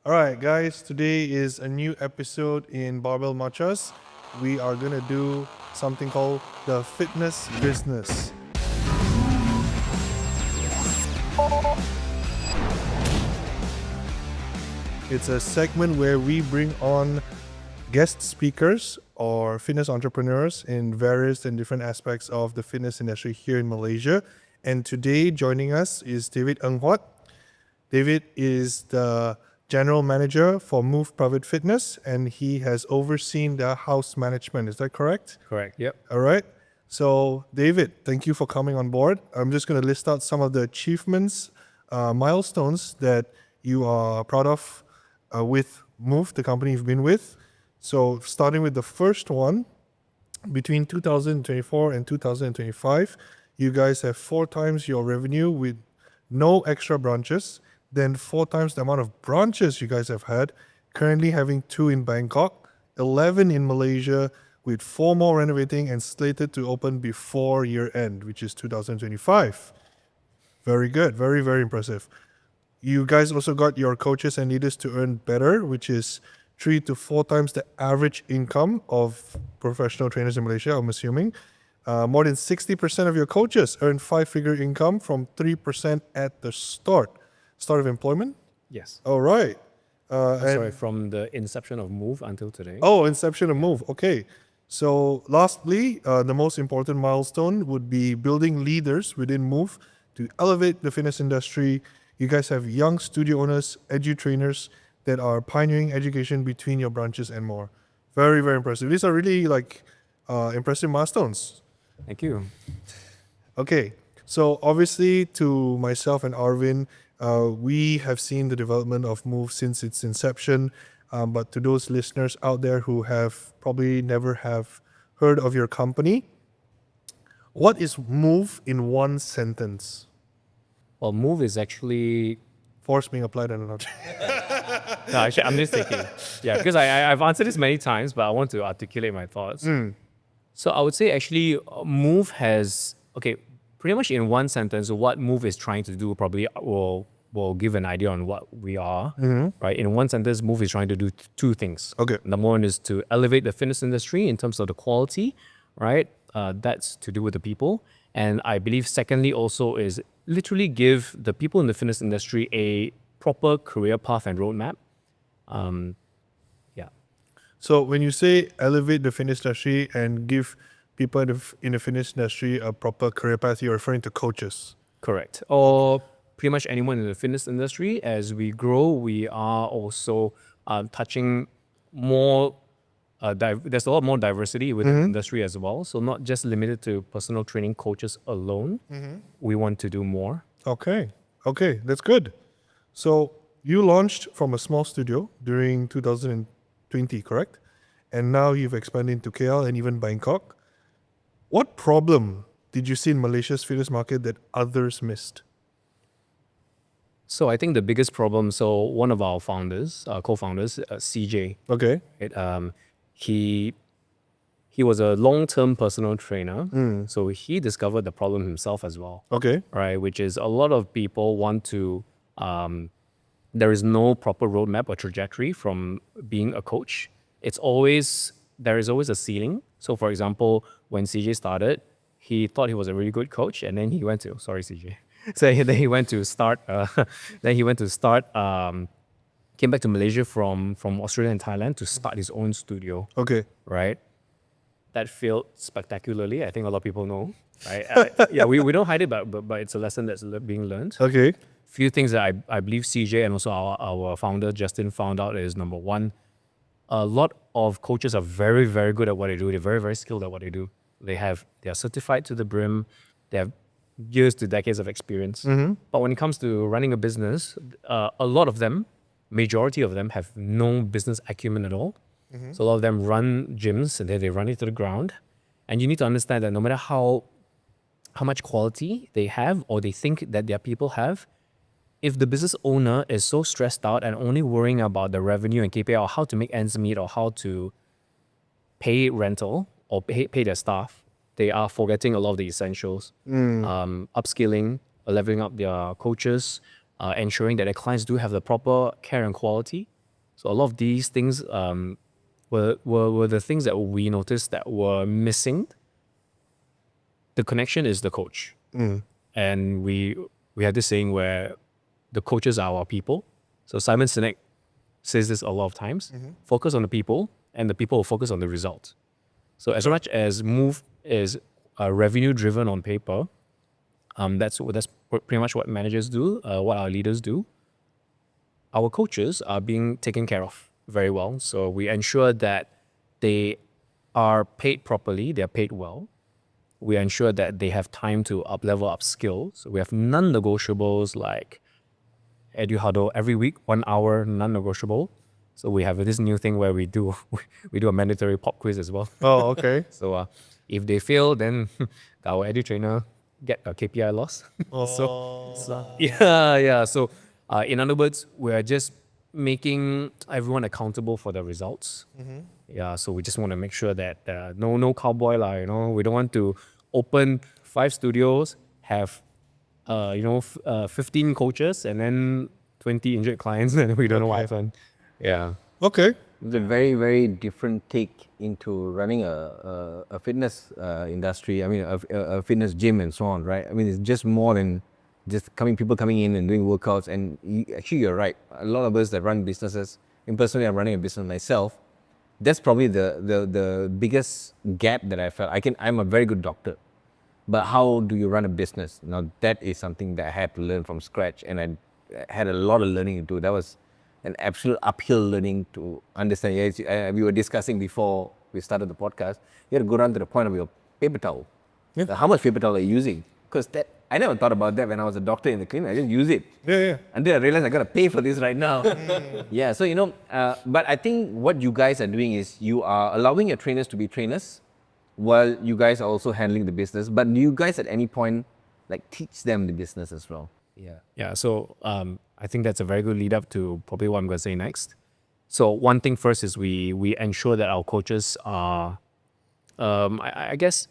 All right, guys, today is a new episode in Barbell Matchas. We are going to do something called the fitness business. It's a segment where we bring on guest speakers or fitness entrepreneurs in various and different aspects of the fitness industry here in Malaysia. And today joining us is David Eng Huat. David is the general manager for Move Private Fitness, and he has overseen the house management. Is that correct? Correct. Yep. All right. So, David, thank you for coming on board. I'm just going to list out some of the achievements, milestones that you are proud of with Move, the company you've been with. So, starting with the first one, between 2024 and 2025, you guys have 4 times your revenue with no extra branches, then 4 times the amount of branches you guys have had, currently having 2 in Bangkok, 11 in Malaysia, with 4 more renovating and slated to open before year end, which is 2025. Very good. Very, very impressive. You guys also got your coaches and leaders to earn better, which is 3 to 4 times the average income of professional trainers in Malaysia, I'm assuming. More than 60% of your coaches earn 5-figure income from 3% at the start of employment. Yes. All right. Sorry, from the inception of Move until today. Oh, inception of Move. Okay. So lastly, the most important milestone would be building leaders within Move to elevate the fitness industry. You guys have young studio owners, edu trainers that are pioneering education between your branches and more. Very, very impressive. These are really impressive milestones. Thank you. Okay, so obviously to myself and Arvin, we have seen the development of Move since its inception. But to those listeners out there who have probably never have heard of your company, what is Move in one sentence? Well, Move is actually. Force being applied and not. No, actually, I'm just thinking. Yeah, because I've answered this many times, but I want to articulate my thoughts. So I would say actually, Move has pretty much in one sentence, what Move is trying to do probably will give an idea on what we are. Right. In one sentence, Move is trying to do 2 things. Okay. Number one is to elevate the fitness industry in terms of the quality, right? That's to do with the people. And I believe secondly also is literally give the people in the fitness industry a proper career path and roadmap. Yeah. So when you say elevate the fitness industry and give people in the fitness industry a proper career path, you're referring to coaches. Correct. Or pretty much anyone in the fitness industry. As we grow, we are also touching more. There's a lot more diversity within the industry as well. So not just limited to personal training coaches alone. We want to do more. Okay, that's good. So you launched from a small studio during 2020, correct? And now you've expanded to KL and even Bangkok. What problem did you see in Malaysia's fitness market that others missed? So I think the biggest problem. So one of our founders, co-founders, CJ. Okay. He was a long-term personal trainer. So he discovered the problem himself as well. Okay. Right, which is a lot of people want to. There is no proper roadmap or trajectory from being a coach. There is always a ceiling. So, for example, when CJ started, he thought he was a really good coach, and then he went to CJ. So then he went to start. Came back to Malaysia from Australia and Thailand to start his own studio. Okay. Right, that failed spectacularly. I think a lot of people know. Right, yeah, we don't hide it, but it's a lesson that's being learned. Okay. Few things that I believe CJ and also our founder Justin found out is, number one, a lot of coaches are very, very good at what they do. They're very, very skilled at what they do. They are certified to the brim. They have years to decades of experience. But when it comes to running a business, a lot of them, majority of them, have no business acumen at all. So a lot of them run gyms and then they run it to the ground. And you need to understand that no matter how much quality they have or they think that their people have, if the business owner is so stressed out and only worrying about the revenue and KPI or how to make ends meet or how to pay rental or pay their staff, they are forgetting a lot of the essentials. Upskilling, leveling up their coaches, ensuring that their clients do have the proper care and quality. So a lot of these things were the things that we noticed that were missing. The connection is the coach. And we have this saying where the coaches are our people. So Simon Sinek says this a lot of times. Focus on the people, and the people will focus on the result. So as much as Move is revenue driven on paper, that's pretty much what managers do, what our leaders do. Our coaches are being taken care of very well. So we ensure that they are paid properly, they are paid well. We ensure that they have time to level up skills. So we have non-negotiables like Edu Huddle every week, 1 hour, non-negotiable. So we have this new thing where we do a mandatory pop quiz as well. Oh, okay. So if they fail, then our Edu trainer get a KPI loss. Yeah. So in other words, we're just making everyone accountable for the results. Yeah, so we just want to make sure that no cowboy lah. We don't want to open 5 studios, have 15 coaches, and then 20 injured clients, and we don't know what happened. Yeah. Okay. It's a very, very different take into running a fitness industry. I mean, a fitness gym and so on, right? I mean, it's just more than just people coming in and doing workouts. And actually, you're right. A lot of us that run businesses, and personally, I'm running a business myself. That's probably the biggest gap that I felt. I'm a very good doctor, but how do you run a business? Now that is something that I had to learn from scratch, and I had a lot of learning to do. That was an absolute uphill learning to understand. We were discussing before we started the podcast. You had to go down to the point of your paper towel. Yeah. How much paper towel are you using? Because I never thought about that when I was a doctor in the clinic. I just use it. Yeah. Until I realized I got to pay for this right now. Yeah, so but I think what you guys are doing is you are allowing your trainers to be trainers while you guys are also handling the business. But do you guys at any point teach them the business as well? Yeah, so I think that's a very good lead up to probably what I'm going to say next. So one thing first is we ensure that our coaches are, I guess,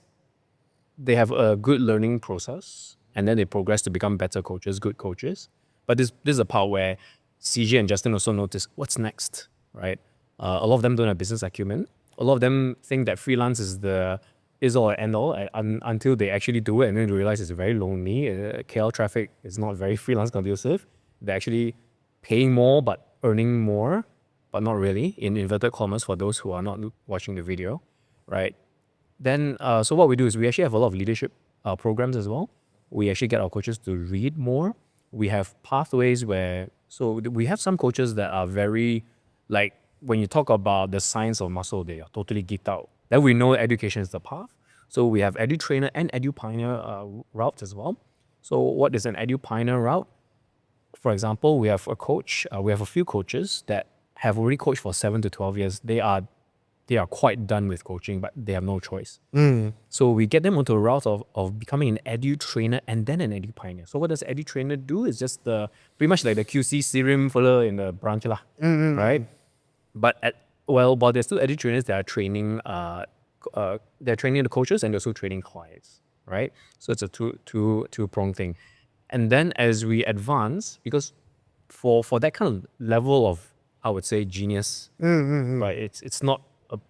they have a good learning process, and then they progress to become better coaches, good coaches. But this is a part where CJ and Justin also notice what's next, right? A lot of them don't have business acumen. A lot of them think that freelance is all and end all until they actually do it, and then they realize it's very lonely. KL traffic is not very freelance conducive. They're actually paying more but earning more, but not really, in inverted commas for those who are not watching the video, right? Then, so what we do is we actually have a lot of leadership programs as well. We actually get our coaches to read more. We have pathways we have some coaches that are very, when you talk about the science of muscle, they are totally geeked out. Then we know education is the path. So we have Edu Trainer and Edu Pioneer routes as well. So what is an Edu Pioneer route? For example, we have a few coaches that have already coached for 7 to 12 years. They are quite done with coaching, but they have no choice. So we get them onto a route of becoming an Edu Trainer and then an Edu Pioneer. So what does Edu Trainer do? It's just pretty much like the QC serum filler in the branch lah, right? But while they're still Edu Trainers, they are training they're training the coaches and they're also training clients, right? So it's a two-pronged thing. And then as we advance, because for that kind of level of, I would say, genius, right? It's not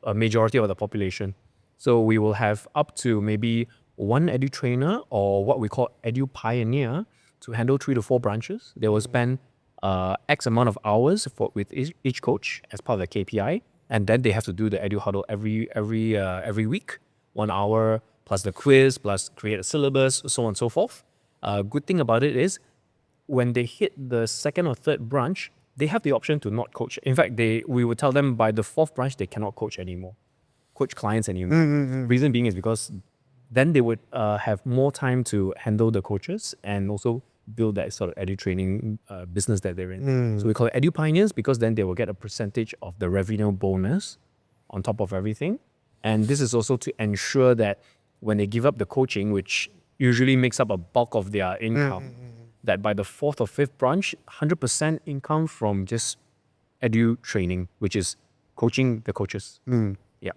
a majority of the population. So we will have up to maybe 1 Edu Trainer or what we call Edu Pioneer to handle 3 to 4 branches. They will spend X amount of hours with each coach as part of the KPI, and then they have to do the Edu Huddle every week, 1 hour plus the quiz plus create a syllabus, so on and so forth. Good thing about it is when they hit the 2nd or 3rd branch, they have the option to not coach. In fact, we would tell them by the 4th branch they cannot coach clients anymore. Reason being is because then they would have more time to handle the coaches and also build that sort of edu training business that they're in. So we call it Edu Pioneers because then they will get a percentage of the revenue bonus on top of everything. And this is also to ensure that when they give up the coaching, which usually makes up a bulk of their income, that by the 4th or 5th branch, 100% income from just edu training, which is coaching the coaches. Yeah.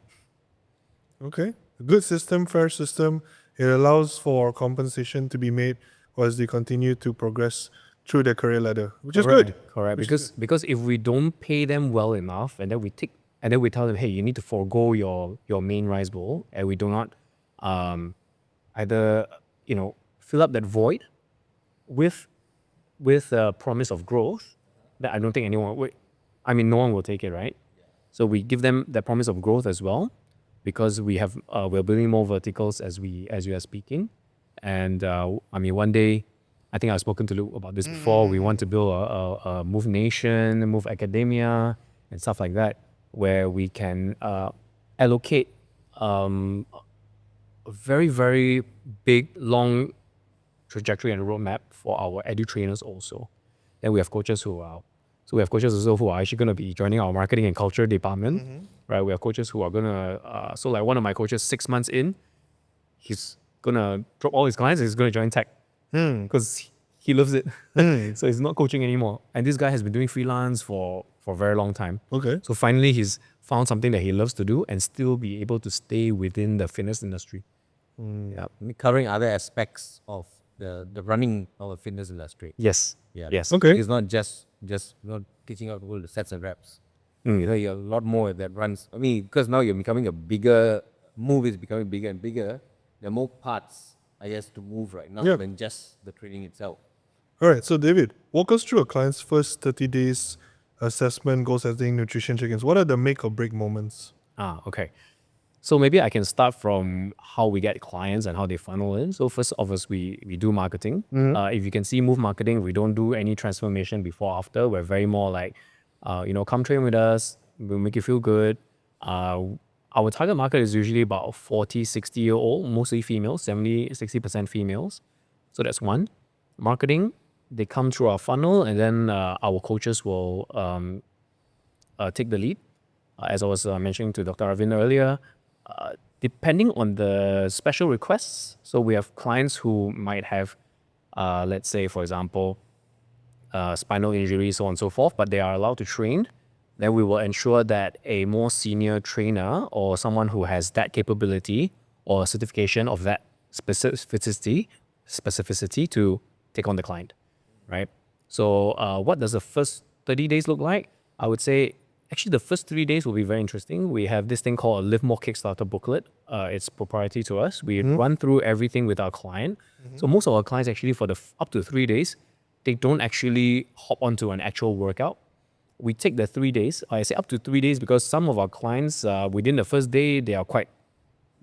Okay. A good system, fair system. It allows for compensation to be made as they continue to progress through their career ladder, which is Correct, good. correct. Because if we don't pay them well enough, and then we tell them, hey, you need to forego your main rice bowl, and we do not um, either fill up that void with a promise of growth, that I don't think anyone would. I mean, no one will take it, right? So we give them that promise of growth as well, because we're building more verticals as we are speaking, and I mean, one day, I think I've spoken to Luke about this before. We want to build a Move Nation, Move Academia, and stuff like that, where we can allocate a very, very big, long trajectory and roadmap for our edu trainers also. Then we have coaches so we have coaches also who are actually going to be joining our marketing and culture department, right? We have coaches who are going to, so like one of my coaches, 6 months in, he's going to drop all his clients and he's going to join tech because he loves it. So he's not coaching anymore. And this guy has been doing freelance for a very long time. Okay. So finally, he's found something that he loves to do and still be able to stay within the fitness industry. Yeah, covering other aspects of the running of the fitness industry. Yes. Yeah. Yes. Okay. It's not just not teaching out all the sets and reps. You know, you're a lot more that runs. I mean, because now you're becoming a bigger move is becoming bigger and bigger. There are more parts, I guess, to move right now Yeah. than just the training itself. All right. So, David, walk us through a client's first 30 days assessment, goal setting, nutrition check-ins. What are the make or break moments? Okay. So maybe I can start from how we get clients and how they funnel in. So first of us, we do marketing. If you can see Move Marketing, we don't do any transformation before after. We're very more like, come train with us. We'll make you feel good. Our target market is usually about 40, 60-year-old, mostly females, 70, 60% females. So that's one. Marketing, they come through our funnel, and then our coaches will take the lead. As I was mentioning to Dr. Arvind earlier, depending on the special requests, so we have clients who might have, let's say, for example, spinal injury, so on and so forth, but they are allowed to train, then we will ensure that a more senior trainer or someone who has that capability or certification of that specificity to take on the client, right? So what does the first 30 days look like? I would say actually the first 3 days will be very interesting. We have this thing called a Live More Kickstarter booklet. It's proprietary to us. We run through everything with our client. So most of our clients actually for the up to 3 days, they don't actually hop onto an actual workout. We take the 3 days. I say up to 3 days because some of our clients within the first day, they're quite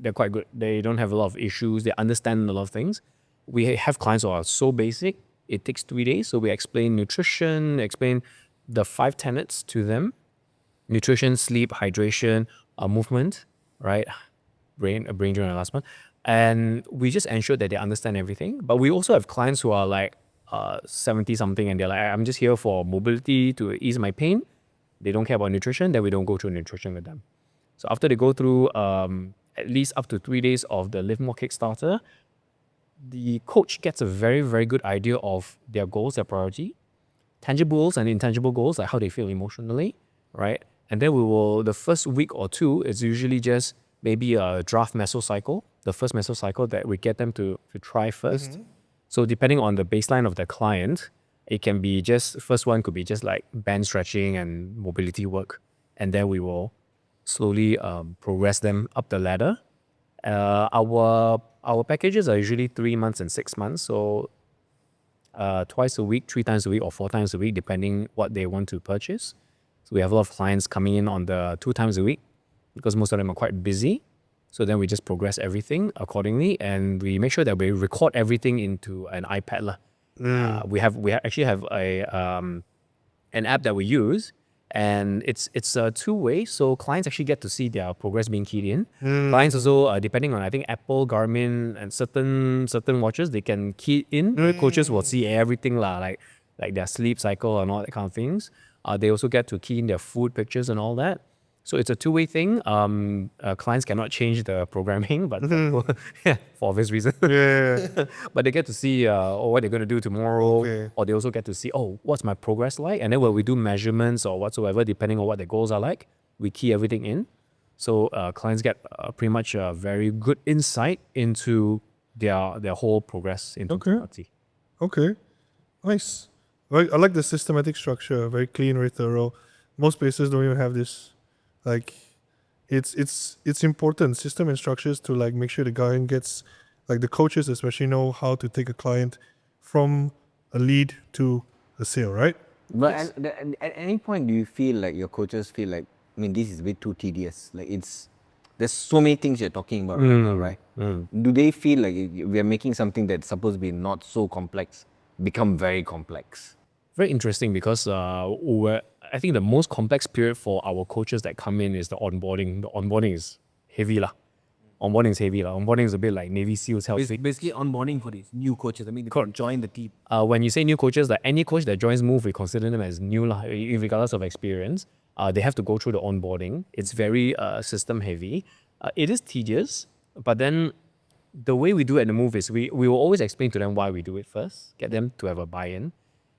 good. They don't have a lot of issues. They understand a lot of things. We have clients who are so basic, it takes 3 days. So we explain nutrition, explain the 5 tenets to them. Nutrition, sleep, hydration, movement, right? Brain drain, and last one. And we just ensure that they understand everything. But we also have clients who are like 70 something and they're like, I'm just here for mobility to ease my pain. They don't care about nutrition, then we don't go through nutrition with them. So after they go through at least up to 3 days of the Live More Kickstarter, the coach gets a very, very good idea of their goals, their priority, tangible and intangible goals, like how they feel emotionally, right? And then the first week or two, it's usually just maybe a draft mesocycle, the first mesocycle that we get them to try first. So depending on the baseline of the client, it can be first one could be just like band stretching and mobility work. And then we will slowly progress them up the ladder. Our packages are usually 3 months and 6 months. So twice a week, 3 times a week, or 4 times a week, depending what they want to purchase. So we have a lot of clients coming in on the 2 times a week because most of them are quite busy. So then we just progress everything accordingly, and we make sure that we record everything into an iPad. We actually have an app that we use, and it's a two-way. So clients actually get to see their progress being keyed in. Clients also, depending on I think Apple, Garmin, and certain watches, they can key in. Coaches will see everything like their sleep cycle and all that kind of things. They also get to key in their food pictures and all that. So it's a two-way thing. Clients cannot change the programming, but for obvious reasons. Yeah. But they get to see what they're going to do tomorrow, Okay. or they also get to see, what's my progress like? And then when we do measurements or whatsoever, depending on what their goals are like, we key everything in. So clients get pretty much a very good insight into their whole progress into Okay. reality. Okay. Nice. I like the systematic structure, very clean, very thorough. Most places don't even have this. Like, it's important, system and structures, to like make sure the client gets, like the coaches especially know how to take a client from a lead to a sale, right? But at any point, do you feel like your coaches feel like, I mean, this is a bit too tedious? Like there's so many things you're talking about right now, right? Do they feel like we are making something that's supposed to be not so complex become very complex? Very interesting because I think the most complex period for our coaches that come in is the onboarding. The onboarding is heavy lah. Onboarding is heavy lah. Onboarding is a bit like Navy SEALs health. Basically, onboarding for these new coaches. I mean, they can join the team. When you say new coaches, like any coach that joins Move, we consider them as new lah, regardless of experience. They have to go through the onboarding. It's very system heavy. It is tedious, but then the way we do it at the Move is we will always explain to them why we do it first, get them to have a buy-in.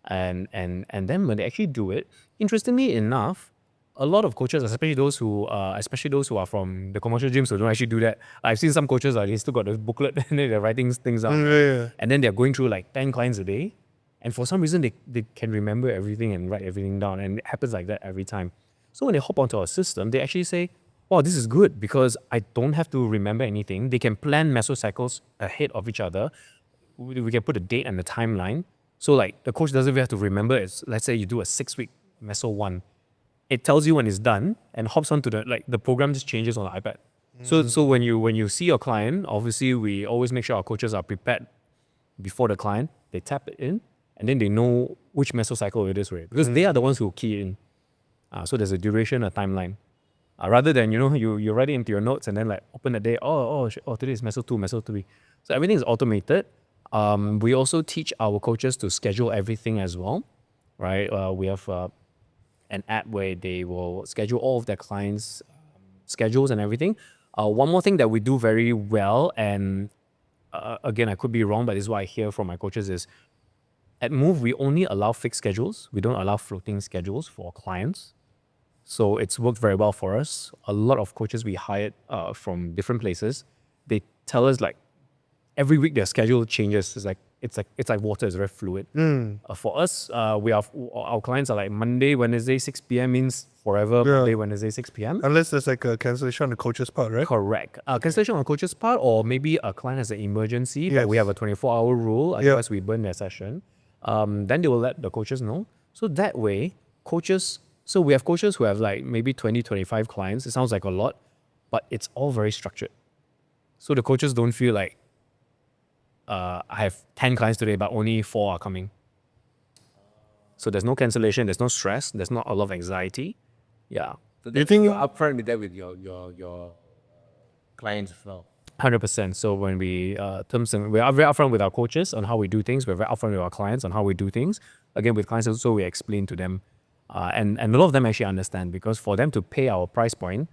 And then when they actually do it, interestingly enough, a lot of coaches, especially those who are from the commercial gyms who don't actually do that. I've seen some coaches, they still got the booklet and then they're writing things out. And then they're going through like 10 clients a day. And for some reason, they can remember everything and write everything down. And it happens like that every time. So when they hop onto our system, they actually say, wow, this is good because I don't have to remember anything. They can plan mesocycles ahead of each other. We can put a date and a timeline. So like the coach doesn't even have to remember it. Let's say you do a 6-week meso 1. It tells you when it's done and hops onto the program just changes on the iPad. So when you see your client, obviously we always make sure our coaches are prepared before the client. They tap it in and then they know which mesocycle it is, right? Because they are the ones who key in. So there's a duration, a timeline. Rather than, you write it into your notes and then like open the day, today is meso 2, meso 3. So everything is automated. We also teach our coaches to schedule everything as well, right? We have an app where they will schedule all of their clients' schedules and everything. One more thing that we do very well, and again, I could be wrong, but this is what I hear from my coaches is, at Move, we only allow fixed schedules. We don't allow floating schedules for clients. So it's worked very well for us. A lot of coaches we hired from different places, they tell us like every week their schedule changes. It's like water. It's very fluid. For us, our clients are like Monday, Wednesday, 6 p.m. means forever. Yeah. Monday, Wednesday, 6 p.m. Unless there's like a cancellation on the coach's part, right? Correct. Cancellation on coach's part, or maybe a client has an emergency, but we have a 24-hour rule. Otherwise, we burn their session. Then they will let the coaches know. So that way, so we have coaches who have like maybe 20, 25 clients. It sounds like a lot, but it's all very structured. So the coaches don't feel like, I have 10 clients today, but only 4 are coming. So there's no cancellation, there's no stress, there's not a lot of anxiety. Yeah. So Do you think you're upfront with that with your clients as well? 100%. So when we we are very upfront with our coaches on how we do things. We're very upfront with our clients on how we do things. Again, with clients also, we explain to them. And a lot of them actually understand, because for them to pay our price point,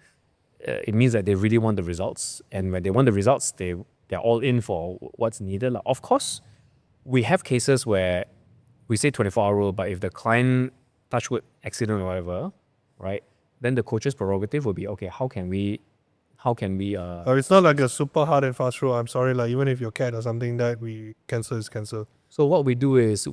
it means that they really want the results. And when they want the results, they're all in for what's needed. Of course, we have cases where we say 24-hour rule, but if the client, touch wood, accident or whatever, right, then the coach's prerogative will be, okay, how can we it's not like a super hard and fast rule. I'm sorry, like even if your cat or something died, we cancel is cancel. So what we do is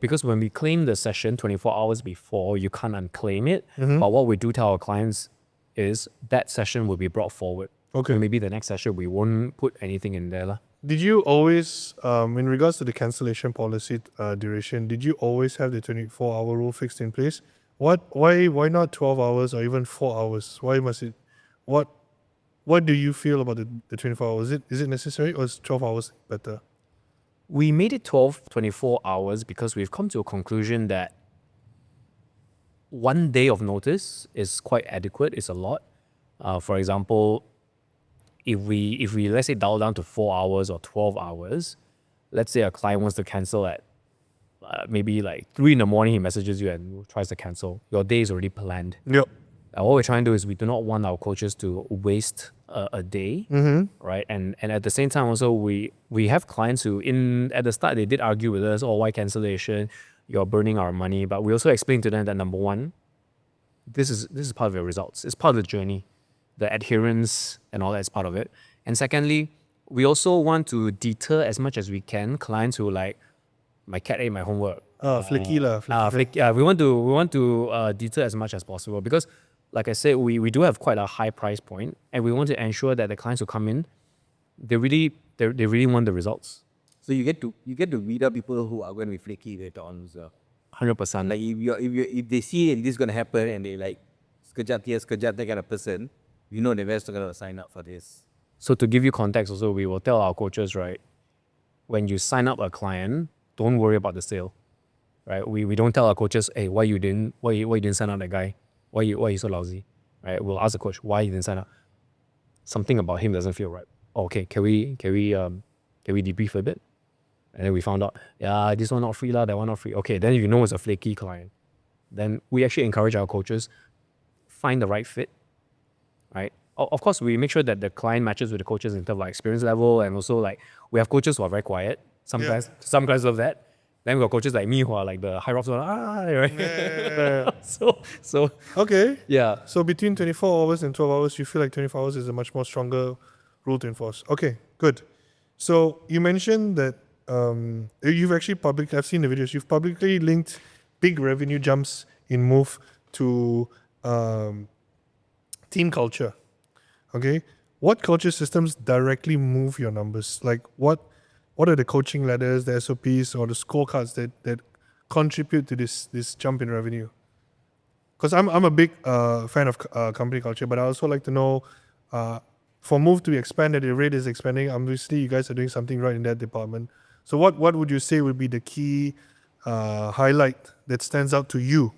because when we claim the session 24 hours before, you can't unclaim it. But what we do tell our clients is that session will be brought forward. Okay. So maybe the next session, we won't put anything in there lah. Did you always, in regards to the cancellation policy duration, did you always have the 24-hour rule fixed in place? Why not 12 hours or even 4 hours? Why must it? What do you feel about the 24 hours? Is it necessary, or is 12 hours better? We made it 24 hours because we've come to a conclusion that 1 day of notice is quite adequate. It's a lot. For example, if we let's say dial down to 4 hours or 12 hours, let's say a client wants to cancel at maybe like 3 in the morning, he messages you and tries to cancel. Your day is already planned. Yep. What we're trying to do is we do not want our coaches to waste a day, right? And at the same time also, we have clients who at the start they did argue with us, why cancellation? You're burning our money. But we also explain to them that number one, this is part of your results. It's part of the journey. The adherence and all that is part of it. And secondly, we also want to deter as much as we can clients who like, my cat ate my homework. Flaky lah. we want to deter as much as possible because, like I said, we do have quite a high price point, and we want to ensure that the clients who come in, they really want the results. So you get to weed out people who are going to be flaky later on. So 100%. like if they see this is going to happen and they like sekejap here, sekejap that kind of person, you know they're just not going to sign up for this. So to give you context, also we will tell our coaches, right, when you sign up a client, don't worry about the sale, right? We don't tell our coaches, hey, why you didn't sign up that guy? Why you so lousy, right? We'll ask the coach why he didn't sign up. Something about him doesn't feel right. Okay, can we debrief a bit? And then we found out, yeah, this one not free lah, that one not free. Okay, then you know it's a flaky client. Then we actually encourage our coaches, find the right fit, right? Of course, we make sure that the client matches with the coaches in terms of like experience level, and also like we have coaches who are very quiet. Some guys love that. Then we got coaches like me who are like the high rocks, right? So Okay. yeah. So between 24 hours and 12 hours, you feel like 24 hours is a much more stronger rule to enforce. Okay, good. So you mentioned that you've actually I've seen the videos, you've publicly linked big revenue jumps in Move to team culture. Okay, what culture systems directly move your numbers? Like what are the coaching ladders, the SOPs, or the scorecards that contribute to this jump in revenue? Because I'm a big fan of company culture, but I also like to know for Move to expand at the rate is expanding. Obviously, you guys are doing something right in that department. So what would you say would be the key highlight that stands out to you?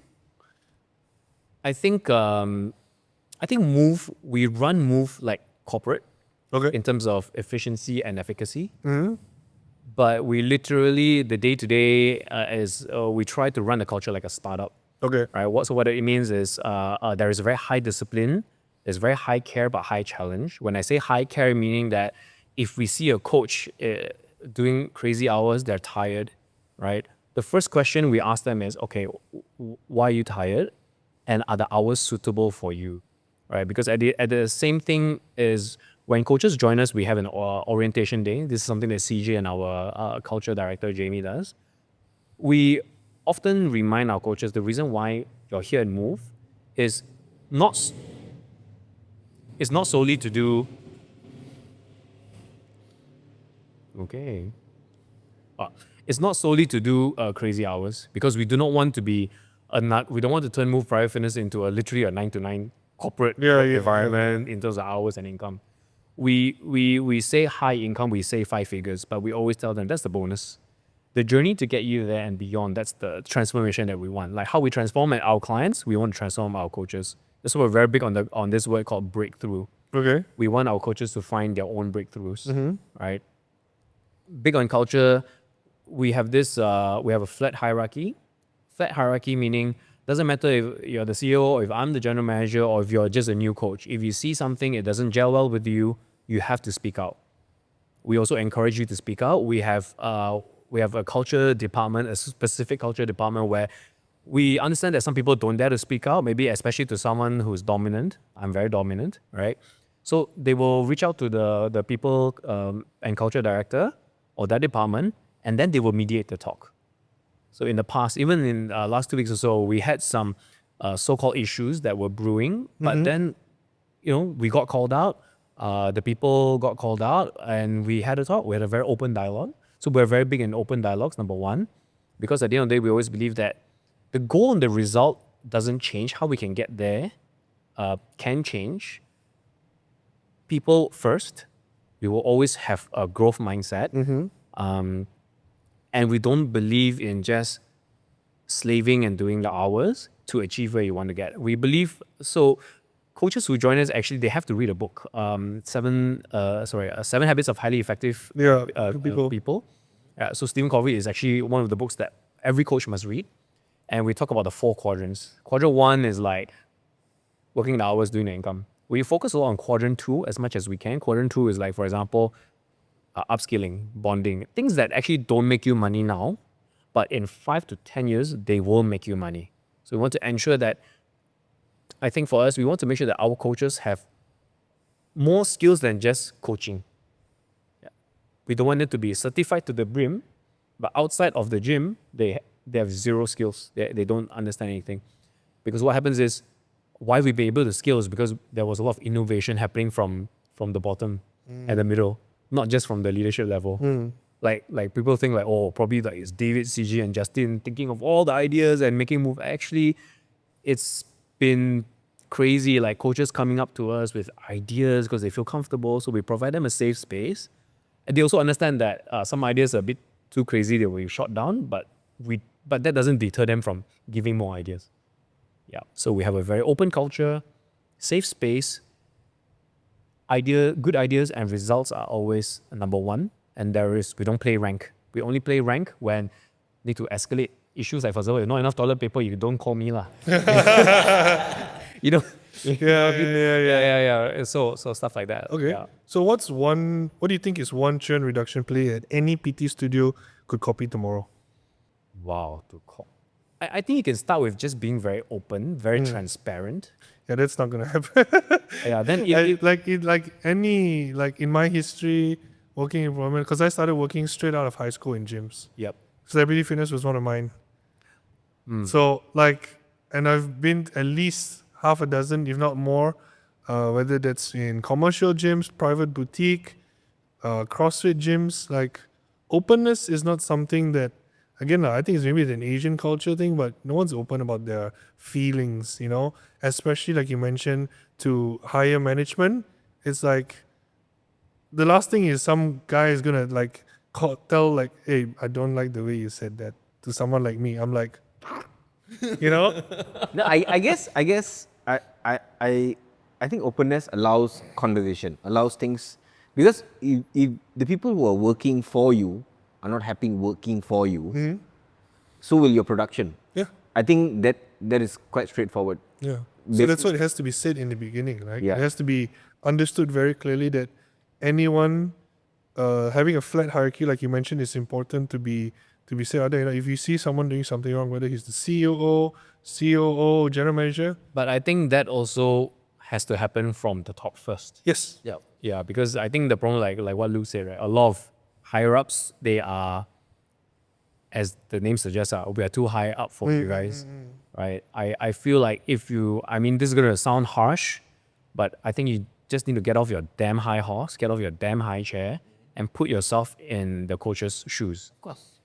I think we run Move like corporate Okay. in terms of efficiency and efficacy. But we literally, the day-to-day is we try to run the culture like a startup. Okay. Right. What it means is there is a very high discipline. There's very high care but high challenge. When I say high care, meaning that if we see a coach doing crazy hours, they're tired, right? The first question we ask them is, okay, why are you tired? And are the hours suitable for you, right? Because at the same thing is when coaches join us, we have an orientation day. This is something that CJ and our culture director, Jamie, does. We often remind our coaches the reason why you're here and Move is not solely to do it's not solely to do crazy hours, because we do not want to be we don't want to turn Move Private Fitness into literally a 9 to 9 corporate environment in terms of hours and income. We say high income, we say 5 figures, but we always tell them that's the bonus. The journey to get you there and beyond, that's the transformation that we want. Like how we transform our clients, we want to transform our coaches. That's why we're very big on this word called breakthrough. Okay. We want our coaches to find their own breakthroughs, right? Big on culture, we have a flat hierarchy. Flat hierarchy meaning doesn't matter if you're the CEO or if I'm the general manager or if you're just a new coach. If you see something, it doesn't gel well with you, you have to speak out. We also encourage you to speak out. We have a culture department, a specific culture department where we understand that some people don't dare to speak out, maybe especially to someone who's dominant. I'm very dominant, right? So they will reach out to the people and culture director or that department, and then they will mediate the talk. So in the past, even in last 2 weeks or so, we had some so-called issues that were brewing, but then, we got called out, the people got called out, and we had a talk. We had a very open dialogue. So we're very big in open dialogues, number one, because at the end of the day, we always believe that the goal and the result doesn't change. How we can get there can change. People first. We will always have a growth mindset. And we don't believe in just slaving and doing the hours to achieve where you want to get. We believe, so coaches who join us, actually, they have to read a book, Seven Habits of Highly Effective People. So Stephen Covey is actually one of the books that every coach must read. And we talk about the 4 quadrants. Quadrant 1 is like working the hours, doing the income. We focus a lot on quadrant 2 as much as we can. Quadrant 2 is like, for example, upskilling, bonding, things that actually don't make you money now, but in 5 to 10 years, they will make you money. So we want to ensure that, I think for us, we want to make sure that our coaches have more skills than just coaching. We don't want them to be certified to the brim, but outside of the gym, they they have zero skills. They don't understand anything. Because what happens is, why we've been able to scale is because there was a lot of innovation happening from the bottom and the middle, not just from the leadership level. Like people think like, oh, probably like it's David, CG, and Justin thinking of all the ideas and making move. Actually, it's been crazy. Like coaches coming up to us with ideas because they feel comfortable, so we provide them a safe space, and they also understand that some ideas are a bit too crazy, they will be shot down, but that doesn't deter them from giving more ideas. Yeah. So we have a very open culture, safe space. Good ideas and results are always number one. And we don't play rank. We only play rank when need to escalate issues. Like for example, if not enough toilet paper, you don't call me lah. You know. Yeah. So stuff like that. Okay. Yeah. So what do you think is one churn reduction play that any PT studio could copy tomorrow? Wow. I think you can start with just being very open, very transparent. Yeah, that's not gonna happen. Yeah. Then in my history working in environment, because I started working straight out of high school in gyms. Yep. Celebrity fitness was one of mine. So and I've been at least half a dozen, if not more, whether that's in commercial gyms, private boutique, CrossFit gyms. Like openness is not something that, again, I think it's maybe an Asian culture thing, but no one's open about their feelings, especially like you mentioned to higher management. It's like the last thing is some guy is gonna tell like, hey, I don't like the way you said that to someone like me. I'm like, No, I guess I think openness allows conversation, allows things, because if the people who are working for you are not happy working for you, so will your production. yeah, I think that is quite straightforward. yeah. So that's what it has to be said in the beginning, right? Yeah. It has to be understood very clearly that anyone having a flat hierarchy, like you mentioned, is important to be said out there. If you see someone doing something wrong, whether he's the COO, general manager. But I think that also has to happen from the top first. Yes. Yeah. Yeah, because I think the problem, like what Luke said, right? A lot of higher ups, they are, as the name suggests, we are too high up for you guys, right? I feel like this is gonna sound harsh, but I think you just need to get off your damn high horse, get off your damn high chair, and put yourself in the coach's shoes. Of course.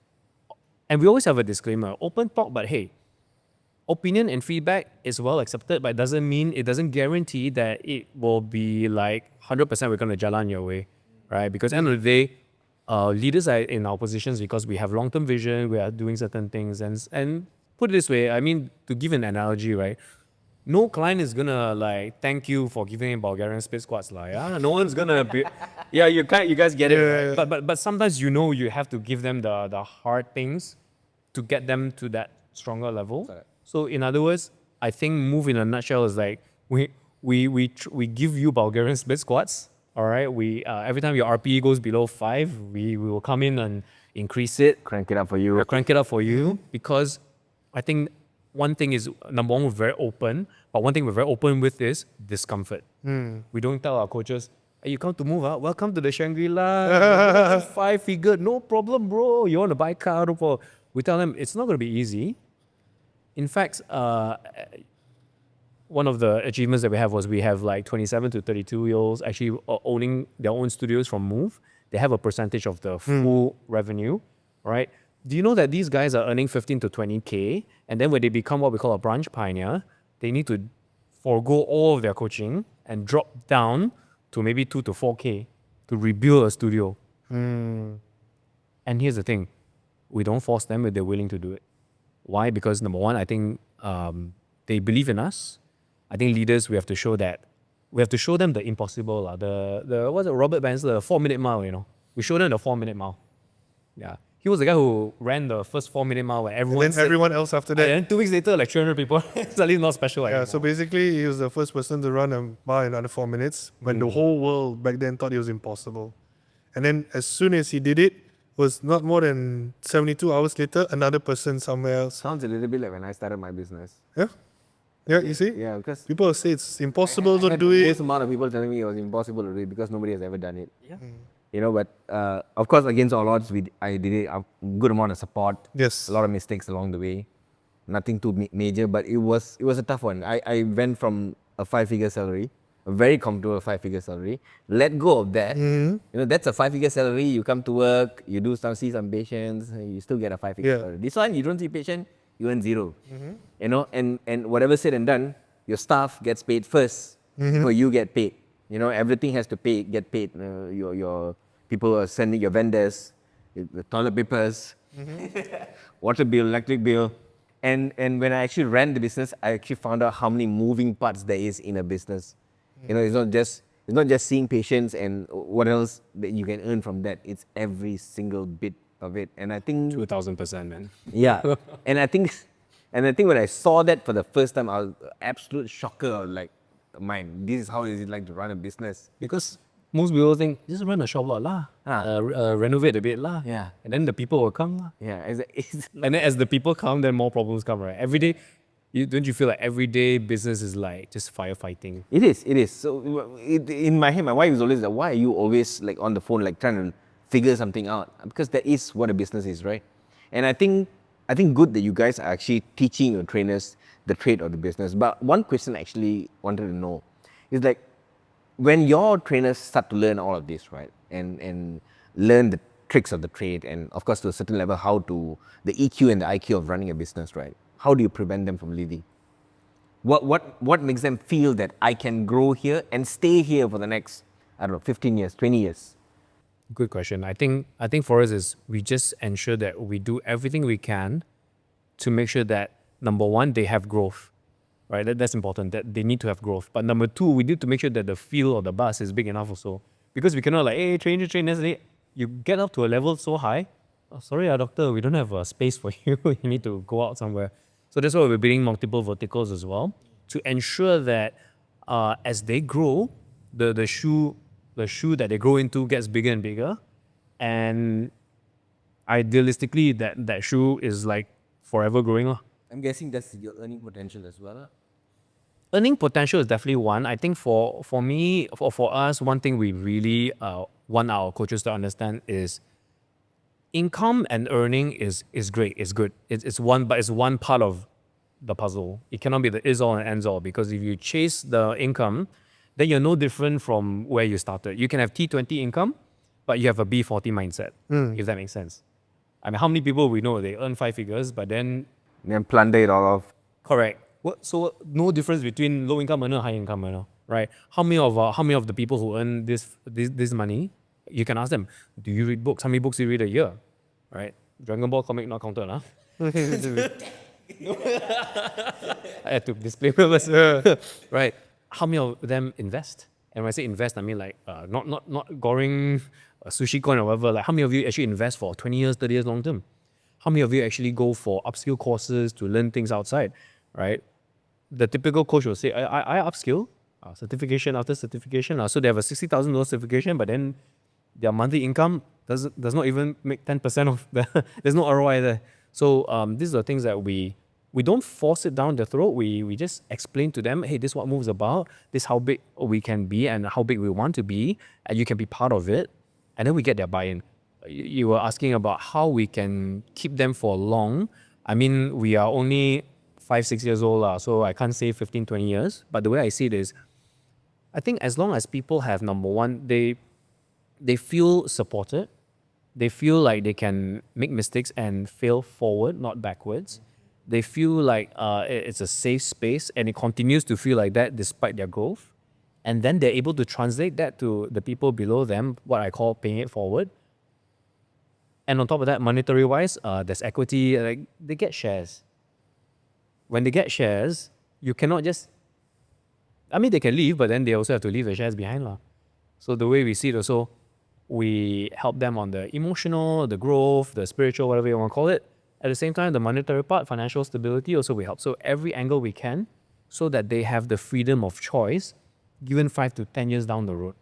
And we always have a disclaimer: open talk, but hey, opinion and feedback is well accepted, but it doesn't guarantee that it will be like 100% we're going to jalan your way, right? Because at the end of the day, leaders are in our positions because we have long-term vision, we are doing certain things. And put it this way, to give an analogy, right? No client is going to like thank you for giving him Bulgarian split squats. No one's going to be, you guys get it. Yeah. Right? But sometimes you have to give them the hard things to get them to that stronger level. Correct. So in other words, I think move in a nutshell is like we give you Bulgarian split squats. All right. We every time your RPE goes below 5, we will come in and increase it, Crank it up for you. because I think one thing is, number one, we're very open, but one thing we're very open with is discomfort. We don't tell our coaches, hey, you come to move out, welcome to the Shangri-La, 5-figure, no problem, bro. You want to buy a car? No problem. We tell them it's not going to be easy. In fact, one of the achievements that we have was we have like 27 to 32-year-olds actually owning their own studios from Move. They have a percentage of the full revenue, right? Do you know that these guys are earning 15 to 20K? And then when they become what we call a branch pioneer, they need to forego all of their coaching and drop down to maybe 2 to 4K to rebuild a studio. And here's the thing. We don't force them if they're willing to do it. Why? Because number one, I think they believe in us. I think leaders, we have to show them the impossible. What's it, Robert Benz, the 4-minute mile, We show them the 4-minute mile. Yeah. He was the guy who ran the first 4-minute mile where everyone And then everyone else after that. And then 2 weeks later, like 300 people. Suddenly not special anymore. Yeah, so basically he was the first person to run a mile in under 4 minutes when the whole world back then thought it was impossible. And then as soon as he did it, was not more than 72 hours later, another person somewhere else. Sounds a little bit like when I started my business. Yeah? Yeah, you see? Yeah, because People say it's impossible to do most it. amount of people telling me it was impossible to do it because nobody has ever done it. Yeah. you know, but of course, against all odds, I did it, a good amount of support. Yes. A lot of mistakes along the way. Nothing too major, but it was a tough one. I went from a 5-figure salary, a very comfortable 5-figure salary, let go of that. You know, that's a 5-figure salary. You come to work, you see some patients, you still get a 5-figure Yeah. salary. This one, you don't see patient, you earn 0. You know, and whatever said and done, your staff gets paid first before you get paid. You know, everything has to get paid. Your people are sending your vendors, the toilet papers, water bill, electric bill. And when I actually ran the business, I actually found out how many moving parts there is in a business. You know, it's not just seeing patients and what else that you can earn from that. It's every single bit of it. And I think 2000%, man. yeah, and I think when I saw that for the first time, I was absolute shocker. I was like, "Man, this is how is it like to run a business?" Because most people think, just run a shop lot lah, renovate a bit lah. Yeah. And then the people will come lah. Yeah, it's And then as the people come, then more problems come, right? Every day, don't you feel like everyday business is like just firefighting? It is. So in my head, my wife is always like, "Why are you always like on the phone, like trying to figure something out?" Because that is what a business is, right? And I think good that you guys are actually teaching your trainers the trade of the business. But one question I actually wanted to know is like, when your trainers start to learn all of this, right, and learn the tricks of the trade, and of course to a certain level, how to the EQ and the IQ of running a business, right? How do you prevent them from leaving? What makes them feel that I can grow here and stay here for the next, I don't know, 15 years, 20 years? Good question. I think for us is we just ensure that we do everything we can to make sure that number one, they have growth, right? That's important, that they need to have growth. But number two, we need to make sure that the field or the bus is big enough also. Because we cannot like, hey, train, yesterday. You get up to a level so high, oh, sorry, doctor, we don't have a space for you. You need to go out somewhere. So that's why we're building multiple verticals as well to ensure that as they grow, the shoe that they grow into gets bigger and bigger. And idealistically, that shoe is like forever growing. I'm guessing that's your earning potential as well. Earning potential is definitely one. I think for me, for us, one thing we really want our coaches to understand is income and earning is great, it's good. It's one part of the puzzle. It cannot be the is all and ends all, because if you chase the income, then you're no different from where you started. You can have T20 income, but you have a B40 mindset, if that makes sense. I mean, how many people we know, they earn 5 figures, but then Then plunder it all off. correct. So no difference between low income earner, high income earner, right? How many of the people who earn this money, you can ask them, do you read books? How many books do you read a year, right? Dragon Ball comic not counted, huh? I had to display purpose, right? How many of them invest? And when I say invest, I mean like not goring a sushi coin or whatever. Like how many of you actually invest for 20 years, 30 years long term? How many of you actually go for upskill courses to learn things outside, right? The typical coach will say, I upskill, certification after certification. So they have a $60,000 certification, but then their monthly income does not even make 10% of there's no ROI there. So these are things that we don't force it down their throat. We just explain to them, hey, this is what Move's about. This is how big we can be and how big we want to be, and you can be part of it. And then we get their buy-in. You were asking about how we can keep them for long. I mean, we are only 5-6 years old, so I can't say 15, 20 years. But the way I see it is, I think as long as people have, number one, they feel supported, they feel like they can make mistakes and fail forward, not backwards. They feel like it's a safe space, and it continues to feel like that despite their growth. And then they're able to translate that to the people below them, what I call paying it forward. And on top of that, monetary-wise, there's equity. Like they get shares. When they get shares, you cannot just, I mean, they can leave, but then they also have to leave the shares behind. So the way we see it also, we help them on the emotional, the growth, the spiritual, whatever you want to call it. At the same time, the monetary part, financial stability, also we help. So every angle we can, so that they have the freedom of choice, given 5 to 10 years down the road.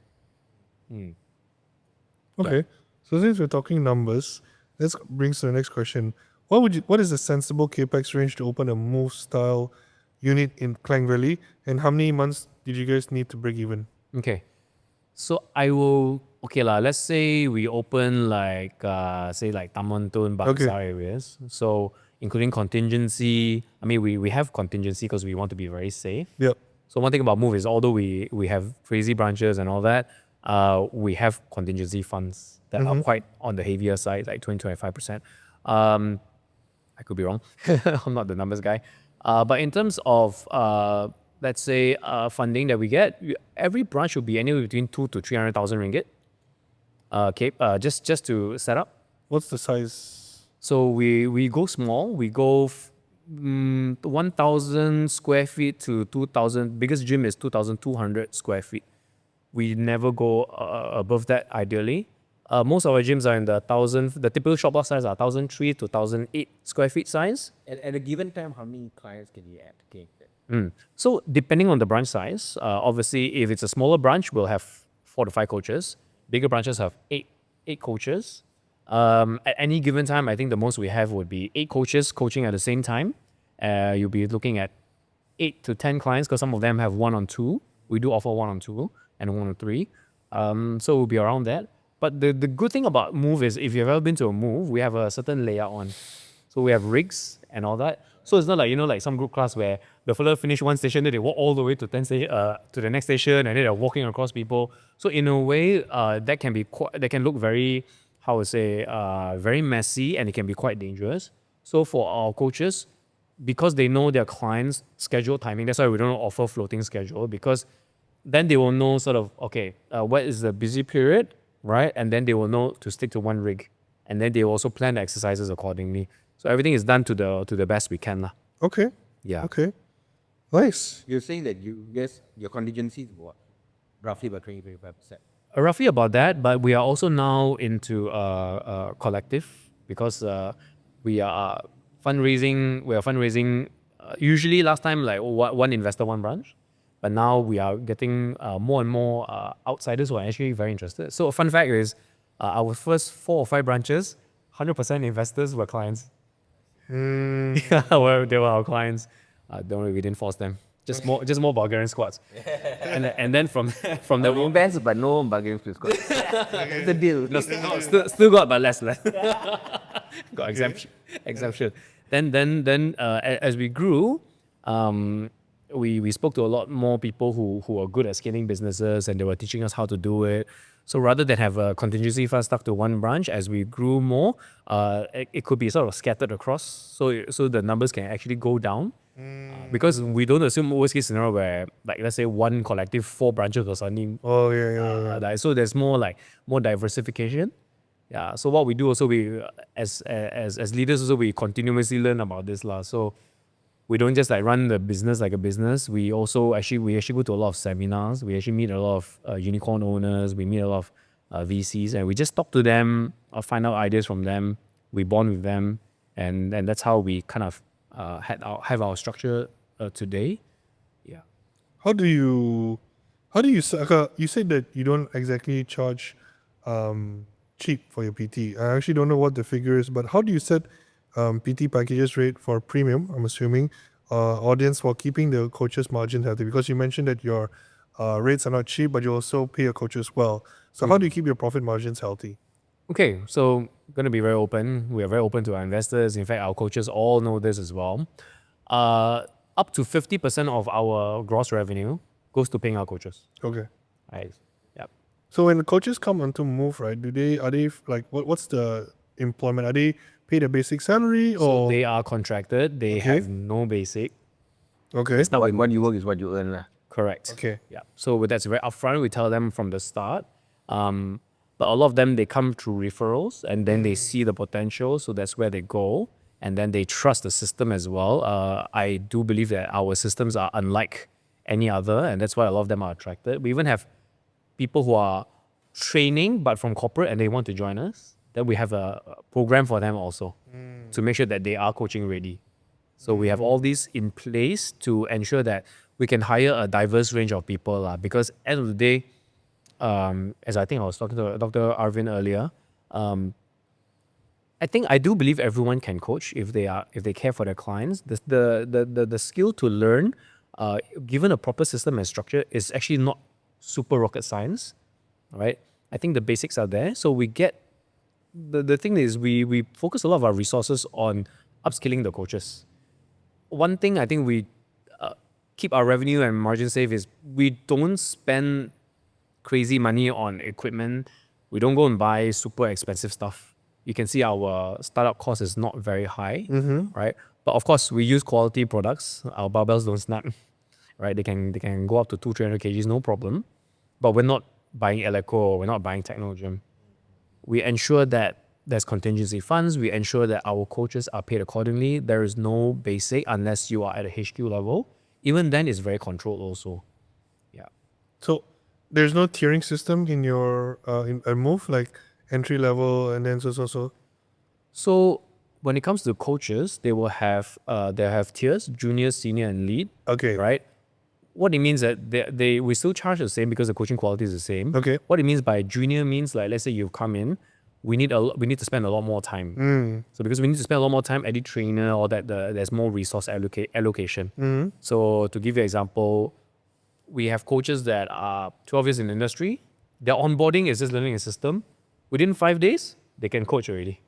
Okay. So since we're talking numbers, let's bring to the next question. What is the sensible capex range to open a Move style unit in Klang Valley, and how many months did you guys need to break even? Okay. So I will okay lah, let's say we open like say like Taman-Tun, Baksar areas. So including contingency. I mean, we have contingency because we want to be very safe. Yep. So one thing about Move is although we have crazy branches and all that, we have contingency funds that are quite on the heavier side, like 20-25%. I could be wrong. I'm not the numbers guy. But in terms of let's say funding that we get, every branch will be anywhere between 2 to 300,000 ringgit. Just to set up. What's the size? So we go small. We go 1,000 square feet to 2,000. Biggest gym is 2,200 square feet. We never go above that ideally. Most of our gyms are in the 1,000. The typical shop lot size are 1,003 to 1,008 square feet size. At a given time, how many clients can you add? Okay. So depending on the branch size, obviously if it's a smaller branch, we'll have 4 to 5 coaches. Bigger branches have eight coaches. At any given time, I think the most we have would be 8 coaches coaching at the same time. You'll be looking at 8 to 10 clients because some of them have 1-on-2. We do offer 1-on-2 and 1-on-3. So we'll be around that. But the good thing about Move is if you've ever been to a Move, we have a certain layout on. So we have rigs and all that. So it's not like, like some group class where the fella finish one station, then they walk all the way to to the next station, and then they're walking across people. So in a way, that can look very, very messy, and it can be quite dangerous. So for our coaches, because they know their clients' schedule timing, that's why we don't offer floating schedule, because then they will know sort of, okay, what is the busy period, right? And then they will know to stick to one rig. And then they will also plan the exercises accordingly. So everything is done to the best we can. Okay. Yeah. Okay. Nice. You're saying that your contingency is what? Roughly about 20-25%. Roughly about that, but we are also now into collective because we are fundraising. We are fundraising. Usually, last time like one investor, one branch, but now we are getting more and more outsiders who are actually very interested. So a fun fact is, our first 4 or 5 branches, 100% investors were clients. Yeah, they were our clients. Don't worry, we didn't force them. Just more Bulgarian squads. and then from the Invents, but no bargaining skills. The deal. no, still got, but less. Got exemption. Then as we grew, we spoke to a lot more people who are good at scaling businesses, and they were teaching us how to do it. So rather than have a contingency fund stuck to one branch, as we grew more, it could be sort of scattered across, so the numbers can actually go down. Because we don't assume worst case scenario where, like, let's say one collective 4 branches or something. Oh yeah. So there's more diversification. Yeah. So what we do also, we as leaders also, we continuously learn about this lah. So we don't just like run the business like a business. We also actually go to a lot of seminars. We actually meet a lot of unicorn owners. We meet a lot of VCs, and we just talk to them, find out ideas from them. We bond with them, and that's how we kind of have our structure today. Yeah. How do you you said that you don't exactly charge cheap for your PT. I actually don't know what the figure is, but how do you set PT packages rate for premium, I'm assuming, audience, while keeping the coaches margin healthy? Because you mentioned that your rates are not cheap, but you also pay your coaches well. So how do you keep your profit margins healthy? Okay, so going to be very open. We are very open to our investors. In fact, our coaches all know this as well. Up to 50% of our gross revenue goes to paying our coaches. Okay. Right. Yep. So when the coaches come onto Move, right, are they like, what's the employment? Are they paid a basic salary, So or they are contracted. They have no basic. okay? It's not What you work is what you earn. correct. Okay. Yeah. So that's very upfront. We tell them from the start. But a lot of them, they come through referrals, and then they see the potential. So that's where they go. And then they trust the system as well. I do believe that our systems are unlike any other, and that's why a lot of them are attracted. We even have people who are training but from corporate and they want to join us. Then we have a program for them also to make sure that they are coaching ready. So we have all these in place to ensure that we can hire a diverse range of people. Because at the end of the day, as I think I was talking to Dr. Arvin earlier, I do believe everyone can coach if they care for their clients. The skill to learn, given a proper system and structure, is actually not super rocket science, right? I think the basics are there. So we get the thing is we focus a lot of our resources on upskilling the coaches. One thing I think we keep our revenue and margin safe is we don't spend crazy money on equipment. We don't go and buy super expensive stuff. You can see our startup cost is not very high, right? But of course, we use quality products. Our barbells don't snap, right? They can go up to 200-300 kgs, no problem. But we're not buying Eleco, we're not buying Technogym. We ensure that there's contingency funds. We ensure that our coaches are paid accordingly. There is no basic unless you are at a HQ level. Even then, it's very controlled also. Yeah. So there's no tiering system in your in a move, like entry level and then so. So when it comes to coaches, they have tiers: junior, senior, and lead. Okay. Right. What it means that we still charge the same because the coaching quality is the same. Okay. What it means by junior means, like, let's say you've come in, we need to spend a lot more time. So because we need to spend a lot more time, edit trainer, all that, there's more resource allocation. So to give you an example, we have coaches that are 12 years in the industry. Their onboarding is just learning a system. Within 5 days, they can coach already.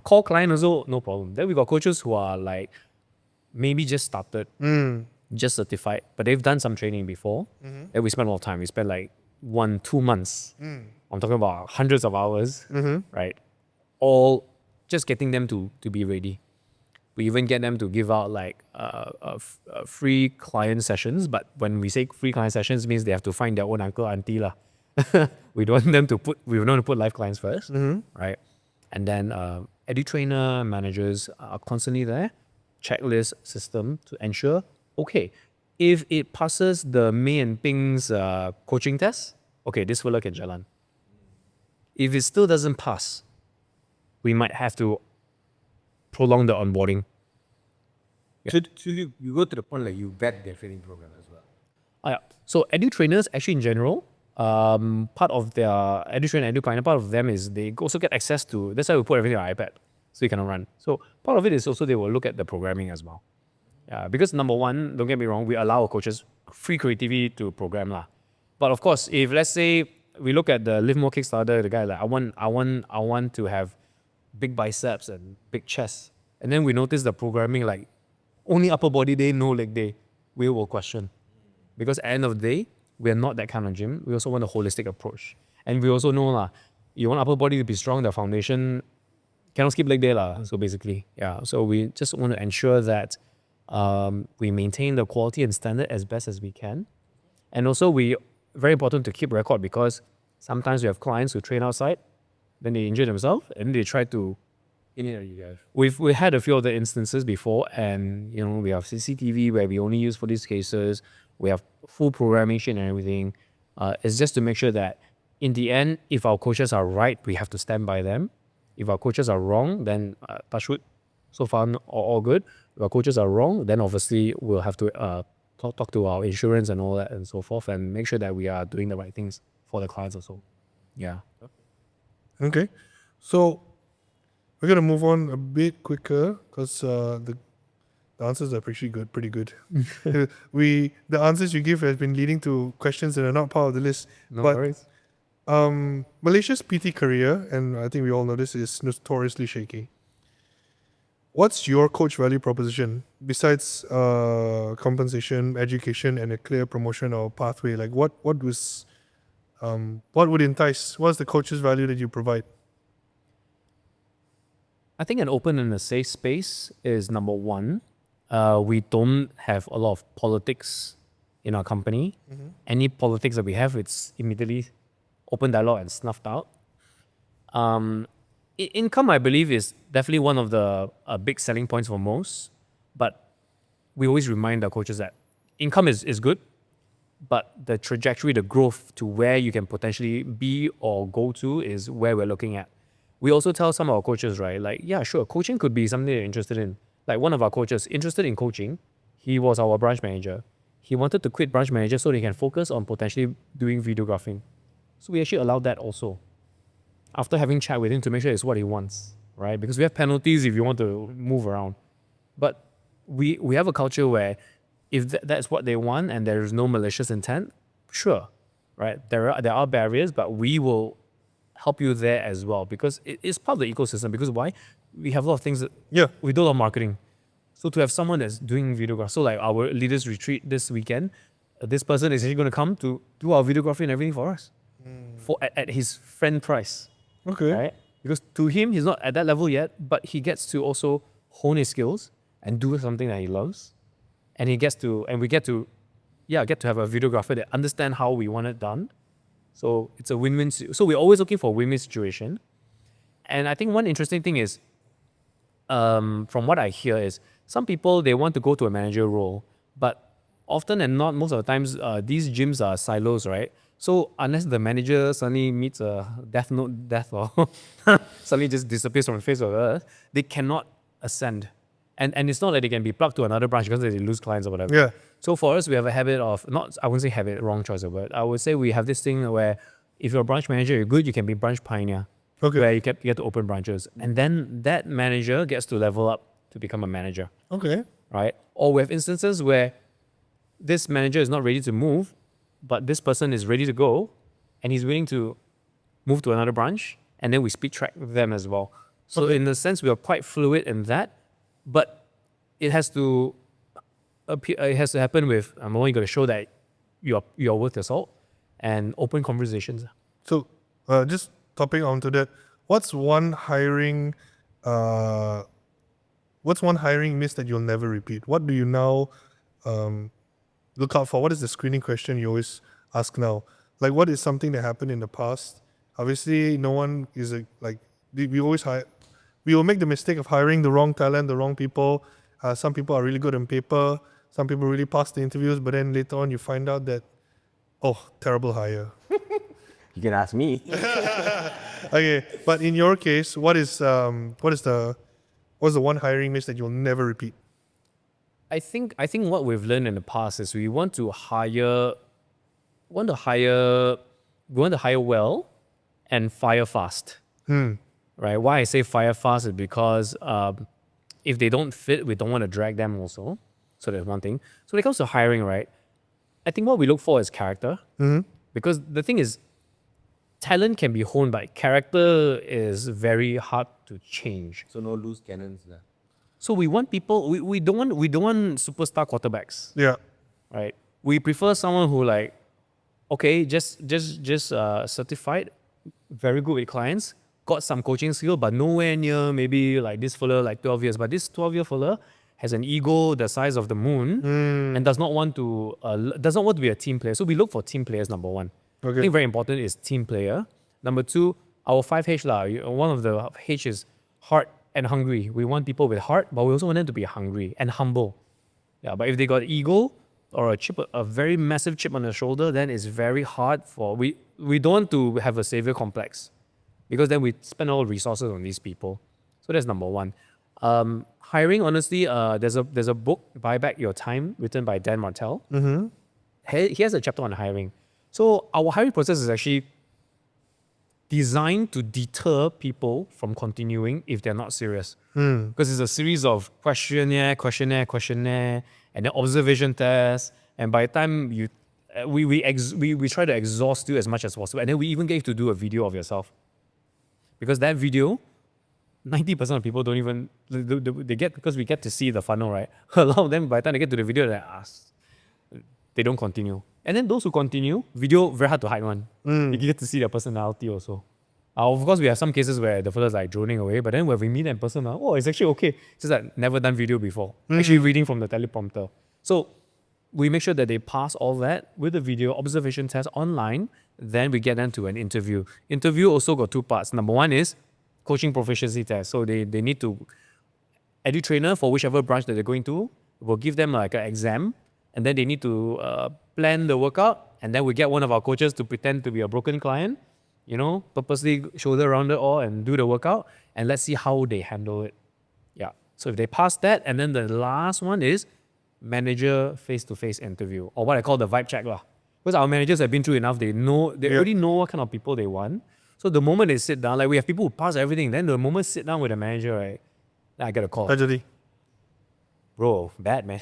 Call client also, no problem. Then we got coaches who are like maybe just started, just certified, but they've done some training before. And we spend a lot of time. We spend like 1-2 months. I'm talking about hundreds of hours, right? All just getting them to be ready. We even get them to give out like free client sessions. But when we say free client sessions, means they have to find their own uncle, auntie lah. We don't want them to put live clients first, right? And then edu trainer managers are constantly there, checklist system to ensure, okay, if it passes the May and Ping's coaching test, okay, this fella can jalan. If it still doesn't pass, we might have to prolong the onboarding. So you go to the point like you vet their training program as well. Yeah. So edu trainers actually in general, part of their edu trainer, edu planner, part of them is they also get access to, that's why we put everything on iPad so you can run. So part of it is also they will look at the programming as well. Yeah, because number one, don't get me wrong, we allow our coaches free creativity to program lah. But of course, if let's say we look at the Live More Kickstarter, the guy like I want to have big biceps and big chest, and then we notice the programming like only upper body day, no leg day, we will question. Because at the end of the day, we're not that kind of gym. We also want a holistic approach. And we also know lah, you want upper body to be strong, the foundation cannot skip leg day lah. So basically, yeah. So we just want to ensure that we maintain the quality and standard as best as we can. And also very important to keep record, because sometimes we have clients who train outside, then they injure themselves and they try to. We had a few of the instances before, and we have CCTV where we only use for these cases. We have full programmation and everything. It's just to make sure that in the end, if our coaches are right, we have to stand by them. If our coaches are wrong, then touch wood. So far, all good. If our coaches are wrong, then obviously we'll have to talk to our insurance and all that and so forth, and make sure that we are doing the right things for the clients also. Yeah. Okay. So we're gonna move on a bit quicker because the answers are pretty good. The answers you give has been leading to questions that are not part of the list. No but, worries. Malaysia's PT career, and I think we all know this, is notoriously shaky. What's your coach value proposition besides compensation, education, and a clear promotion or pathway? Like what would entice? What's the coach's value that you provide? I think an open and a safe space is number one. We don't have a lot of politics in our company. Any politics that we have, it's immediately open dialogue and snuffed out. Income, I believe, is definitely one of the big selling points for most. But we always remind our coaches that income is good, but the trajectory, the growth to where you can potentially be or go to is where we're looking at. We also tell some of our coaches, right, like, yeah, sure, coaching could be something they're interested in. Like one of our coaches, interested in coaching, he was our branch manager. He wanted to quit branch manager so he can focus on potentially doing videographing. So we actually allowed that also, after having chat with him to make sure it's what he wants, right? Because we have penalties if you want to move around. But we have a culture where if that's what they want and there is no malicious intent, sure, right? There are barriers, but we will help you there as well, because it is part of the ecosystem. Because why? We have a lot of things that Yeah. we do a lot of marketing. So to have someone that's doing videography, so like our leaders retreat this weekend, this person is actually going to come to do our videography and everything for us, for at his friend price, Okay. right? Because to him, he's not at that level yet, but he gets to also hone his skills and do something that he loves, and we get to have a videographer that understand how we want it done. So it's a win-win. So we're always looking for a win-win situation. And I think one interesting thing is, from what I hear is, some people, they want to go to a manager role, but often and not most of the times, these gyms are silos, right? So unless the manager suddenly meets a death or suddenly just disappears from the face of the earth, they cannot ascend. And it's not that they can be plugged to another branch because they lose clients or whatever. Yeah. So for us, we have a habit of, not, I wouldn't say habit, wrong choice of word. I would say we have this thing where if you're a branch manager, you're good, you can be branch pioneer. Okay. Where you get to open branches. And then that manager gets to level up to become a manager, Okay. right? Or we have instances where this manager is not ready to move, but this person is ready to go and he's willing to move to another branch, and then we speed track them as well. So in a sense, we are quite fluid in that, but it has to happen with, you got to show that you're worth your salt and open conversations. So, just topping onto that, what's one hiring miss that you'll never repeat? What do you now look out for? What is the screening question you always ask now? Like, what is something that happened in the past? Obviously, no one is we always hire. We will make the mistake of hiring the wrong talent, the wrong people. Some people are really good on paper. Some people really pass the interviews, but then later on you find out that, terrible hire. You can ask me. Okay, but in your case, what's the one hiring miss that you'll never repeat? I think what we've learned in the past is we want to hire well and fire fast. Right? Why I say fire fast is because if they don't fit, we don't want to drag them also. So that's one thing. So when it comes to hiring, right, I think what we look for is character. Because the thing is, talent can be honed, but character is very hard to change. So no loose cannons lah. So we want people. We don't want superstar quarterbacks, Yeah. right? We prefer someone who just certified, very good with clients, got some coaching skill, but nowhere near maybe like this fella 12 years. But this 12-year fella has an ego the size of the moon and doesn't want to be a team player. So we look for team players, number one. Okay. I think very important is team player. Number two, our 5H one of the H is heart and hungry. We want people with heart, but we also want them to be hungry and humble. Yeah, but if they got ego or a very massive chip on their shoulder, then it's very hard we don't want to have a savior complex, because then we spend all resources on these people. So that's number one. Hiring, honestly, there's a book, Buy Back Your Time, written by Dan Martell. He has a chapter on hiring. So our hiring process is actually designed to deter people from continuing if they're not serious. Because it's a series of questionnaire, and then observation tests. And by the time we try to exhaust you as much as possible, and then we even get you to do a video of yourself. Because that video, 90% of people don't even, because we get to see the funnel, right? A lot of them, by the time they get to the video, they don't continue. And then those who continue, video, very hard to hide one. You get to see their personality also. Of course, we have some cases where the fella's droning away, but then when we meet in person, it's actually okay. It's just like never done video before. Actually reading from the teleprompter. So we make sure that they pass all that with the video observation test online. Then we get them to an interview. Interview also got two parts. Number one is coaching proficiency test. So they need to, edu trainer for whichever branch that they're going to will give them like an exam, and then they need to plan the workout, and then we get one of our coaches to pretend to be a broken client, purposely shoulder around it all and do the workout, and let's see how they handle it. Yeah. So if they pass that, and then the last one is manager face-to-face interview, or what I call the vibe check lah. Because our managers have been through enough, they already know what kind of people they want. So the moment they sit down, like we have people who pass everything, then the moment sit down with the manager, right, then I get a call. Tragedy. Bro, bad man.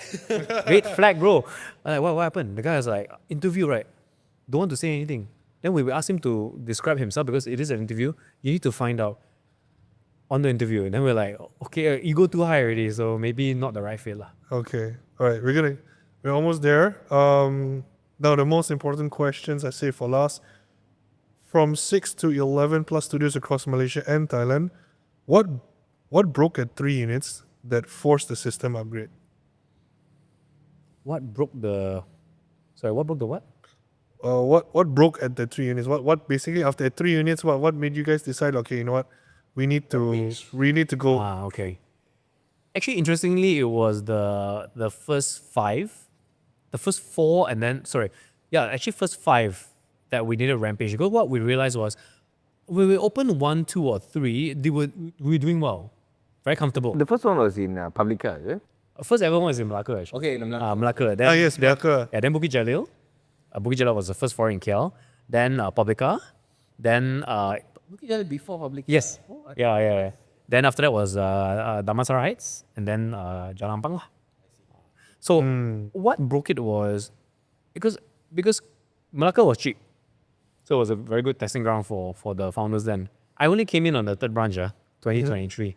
Red flag, bro. I'm like, what happened? The guy was like, interview, right? Don't want to say anything. Then we will ask him to describe himself because it is an interview. You need to find out on the interview. And then we're like, okay, ego too high already, so maybe not the right fit lah. Okay. All right. We're almost there. Now the most important questions I save for last. From 6 to 11 plus studios across Malaysia and Thailand, what broke at 3 units that forced the system upgrade? What broke the what? What broke at the 3 units? What basically after 3 units, what made you guys decide? Okay, you know what, we need to go. Okay. Actually, interestingly, it was the first four, and then first five that we needed rampage. Because what we realized was when we opened 1, 2, or 3, we were doing well, very comfortable. The first one was in Publica, is it? First ever one was in Malacca, actually. Okay, Malacca. Then, Yes, Malacca. Yeah, then Bukit Jalil. Bukit Jalil was the first foray in KL. Then Publica. Then before public. yes, yeah. Then after that was Damansara Heights, and then Jalan Ampang lah. So what broke it was because Malacca was cheap, so it was a very good testing ground for the founders. Then I only came in on the third branch, 2023.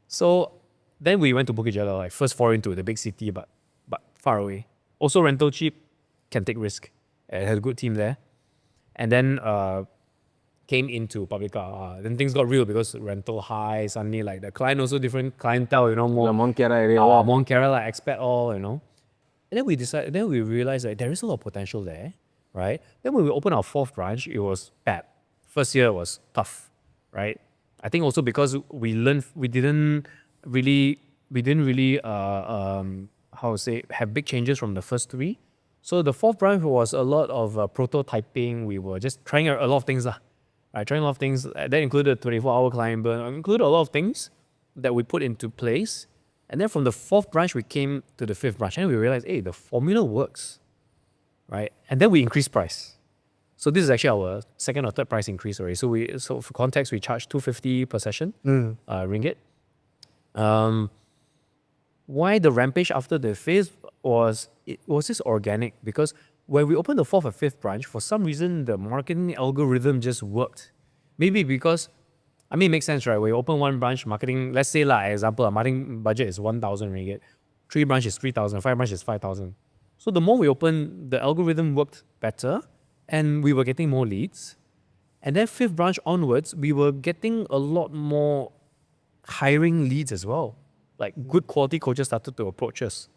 So then we went to Bukit Jalil, like first foray into the big city, but far away. Also rental cheap, can take risk. It had a good team there, and then came into Publica. Then things got real because rental high. Suddenly, like the client also different clientele, more The Mont Kiara area. Mont Kiara, like expat all, And then we realized that there is a lot of potential there, right? Then when we opened our fourth branch, it was bad. First year was tough, right? I think also because we didn't really have big changes from the first 3. So the fourth branch was a lot of prototyping. We were just trying a lot of things lah. Right, trying a lot of things. That included 24-hour client burn, included a lot of things that we put into place. And then from the fourth branch, we came to the fifth branch and we realized, hey, the formula works, right? And then we increased price. So this is actually our second or third price increase already. So for context, we charge 250 per session, ringgit. Why the rampage after the fifth was this organic? Because when we opened the fourth or fifth branch, for some reason, the marketing algorithm just worked. Maybe because, it makes sense, right? When you open one branch, marketing, let's say, example, a marketing budget is 1,000 ringgit. 3 branches, 3,000. 5 branches, 5,000. So the more we open, the algorithm worked better and we were getting more leads. And then fifth branch onwards, we were getting a lot more hiring leads as well. Like good quality coaches started to approach us.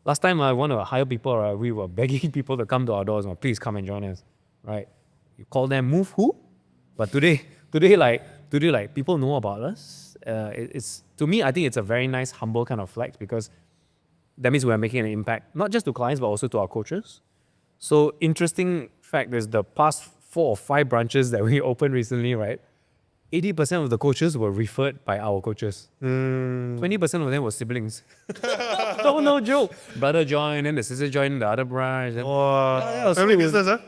Last time I want to hire people, right, we were begging people to come to our doors. Please come and join us, right? You call them move who? But today, people know about us. It's to me, I think it's a very nice, humble kind of flex because that means we are making an impact, not just to clients, but also to our coaches. So interesting fact is the past 4 or 5 branches that we opened recently, right? 80% of the coaches were referred by our coaches. 20% of them were siblings. No joke. Brother joined, and the sister joined the other branch. Family business, huh?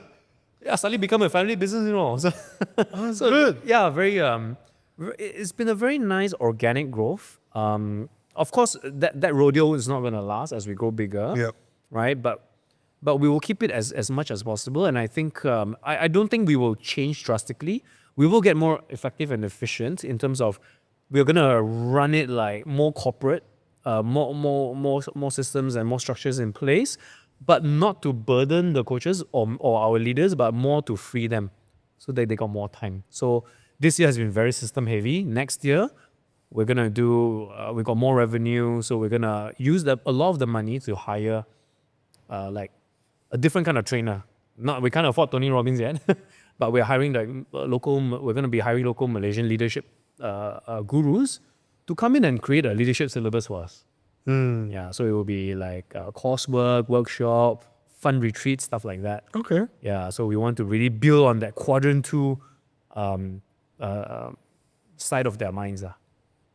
Yeah, suddenly become a family business, So good. Yeah, very. It's been a very nice organic growth. Of course, that rodeo is not going to last as we grow bigger. Yep. Right, but we will keep it as much as possible. And I think I don't think we will change drastically. We will get more effective and efficient in terms of we're gonna run it like more corporate, more systems and more structures in place, but not to burden the coaches or our leaders, but more to free them so that they got more time. So this year has been very system heavy. Next year, we're gonna do we got more revenue, so we're gonna use a lot of the money to hire like a different kind of trainer. We can't afford Tony Robbins yet. But we're hiring we're going to be hiring local Malaysian leadership gurus to come in and create a leadership syllabus for us. Yeah, so it will be like coursework, workshop, fun retreat, stuff like that. Okay. Yeah, so we want to really build on that quadrant 2 side of their minds.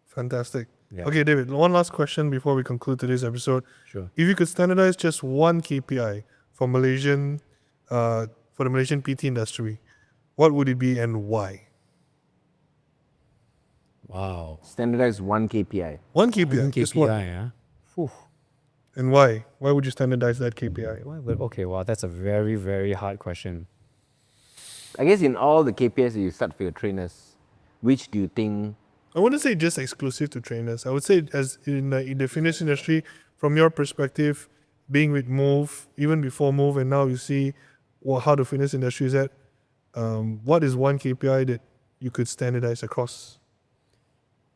Fantastic. Yeah. Okay, David, one last question before we conclude today's episode. Sure. If you could standardize just one KPI for the Malaysian PT industry, what would it be and why? Wow. Standardize one KPI. One KPI, just one. yeah. Whew. And why? Why would you standardize that KPI? Okay, wow, that's a very, very hard question. I guess in all the KPIs that you start for your trainers, which do you think? I wouldn't say just exclusive to trainers. I would say as in the fitness industry, from your perspective, being with Move, even before Move, and now you see how the fitness industry is at. What is one KPI that you could standardize across?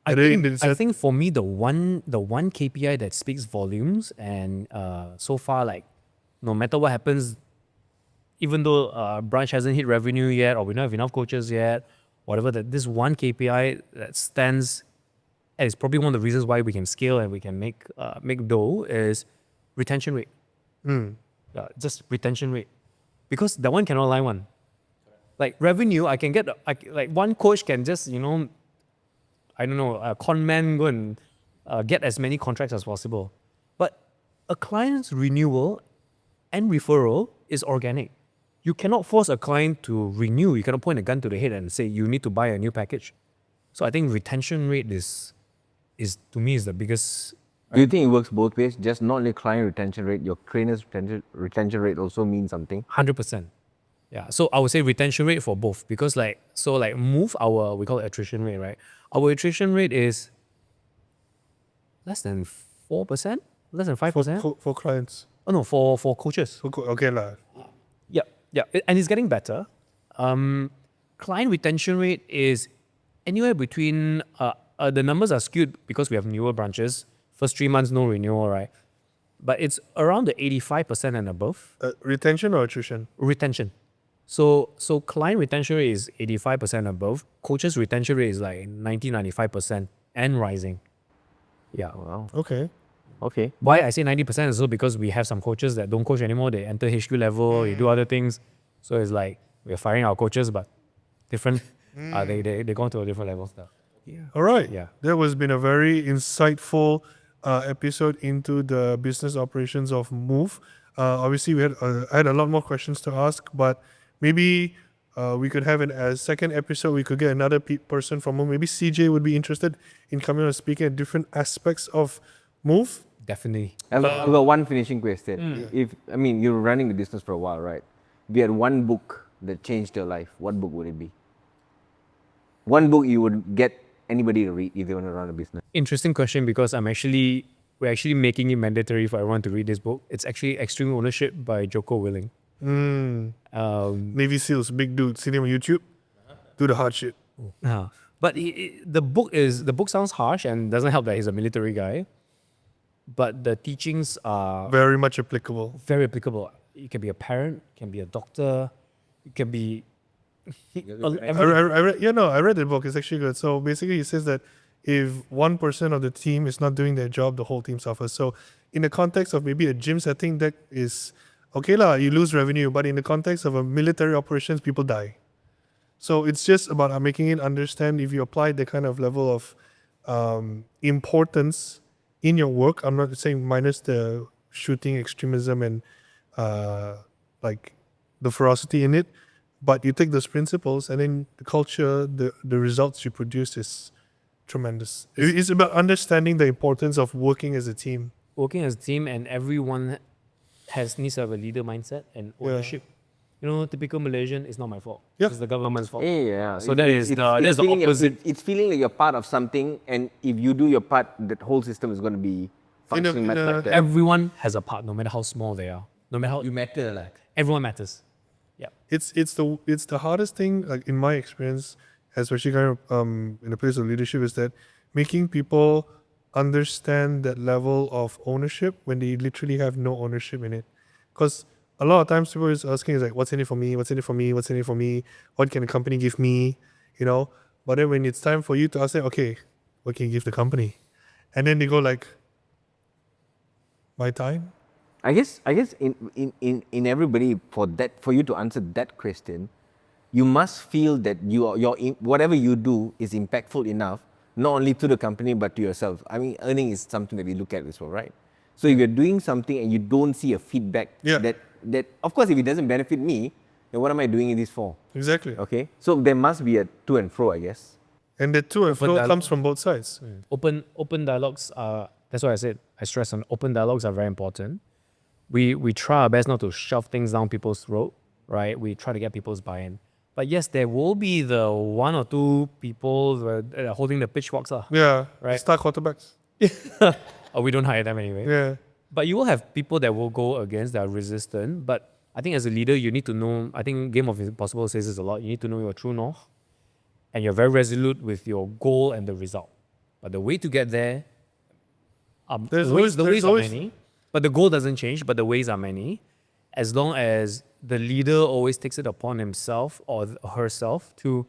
I And then think, it's I a- think for me the one KPI that speaks volumes, and so far, like, no matter what happens, even though branch hasn't hit revenue yet, or we don't have enough coaches yet, whatever, that this one KPI that stands, and it's probably one of the reasons why we can scale and we can make dough, is retention rate. Just retention rate, because that one cannot lie one. Like revenue, I can get like one coach can just I don't know, a con man go and get as many contracts as possible. But a client's renewal and referral is organic. You cannot force a client to renew. You cannot point a gun to the head and say you need to buy a new package. So I think retention rate is to me is the biggest. Do you think it works both ways? Just not only client retention rate, your trainers retention rate also means something. 100%. Yeah. So I would say retention rate for both, because like Move, we call it attrition rate, right? Our attrition rate is less than 4%, less than 5%. for clients. Oh no, for coaches. Okay lah. Yeah, and it's getting better. Client retention rate is anywhere between the numbers are skewed because we have newer branches. First 3 months no renewal, right? But it's around the 85% and above Retention or attrition? retention. So client retention rate is 85% above. Coaches retention rate is like 95% and rising. Yeah. Wow. Okay. Okay. Why I say 90% is also because we have some coaches that don't coach anymore. They enter HQ level, they do other things. So it's like we're firing our coaches, but different. They go to a different level stuff. All right. Yeah. That was been a very insightful episode into the business operations of Move. Obviously, I had a lot more questions to ask, but maybe we could have a second episode. We could get another person from Move. Maybe CJ would be interested in coming on and speaking at different aspects of Move. Definitely. I've got one finishing question. You're running the business for a while, right? If you had one book that changed your life, what book would it be? One book you would get anybody to read if they want to run a business. Interesting question, because we're actually making it mandatory for everyone to read this book. It's actually Extreme Ownership by Joko Willing. Navy SEALs, big dude, sitting on YouTube, do the hard shit. But the book sounds harsh and doesn't help that he's a military guy. But the teachings are Very much applicable. very applicable. You can be a parent, you can be a doctor, you can be. I read the book. It's actually good. So basically, it says that if 1% of the team is not doing their job, the whole team suffers. So in the context of maybe a gym setting, that is okay lah. You lose revenue, but in the context of a military operations, people die. So it's just about making it understand if you apply the kind of level of importance in your work. I'm not saying minus the shooting extremism and like the ferocity in it, but you take those principles and then the culture, the results you produce is tremendous. It's about understanding the importance of working as a team. Working as a team, and everyone needs to have a leader mindset and ownership. Typical Malaysian, it's not my fault. Yeah. It's the government's fault. Yeah. So that's the feeling opposite. It's feeling like you're part of something, and if you do your part, that whole system is going to be functioning like that. Everyone has a part, no matter how small they are. No matter how You matter like. everyone matters. Yeah. It's the hardest thing, like in my experience, especially kind of in a place of leadership, is that making people understand that level of ownership when they literally have no ownership in it. Because a lot of times people is asking is like, what's in it for me? What's in it for me? What's in it for me? What can the company give me? But then when it's time for you to ask them, okay, what can you give the company? And then they go like, my time? I guess in everybody, for you to answer that question, you must feel that whatever you do is impactful enough, not only to the company but to yourself. I mean, earning is something that we look at as well, right? So if you're doing something and you don't see a feedback that of course if it doesn't benefit me, then what am I doing this for? Exactly. Okay, so there must be a to and fro, I guess. And the to and fro comes from both sides. Open dialogues are, that's why I stress on open dialogues are very important. We try our best not to shove things down people's throat, right? We try to get people's buy-in. But yes, there will be the one or two people that are holding the pitchforks. Yeah. Right. Star quarterbacks. Or we don't hire them anyway. Yeah. But you will have people that will go against, that are resistant. But I think as a leader, you need to know, I think Game of Impossible says this a lot, you need to know your true north. And you're very resolute with your goal and the result. But the way to get there, There's the ways always- are many. But the goal doesn't change, but the ways are many. As long as the leader always takes it upon himself or herself to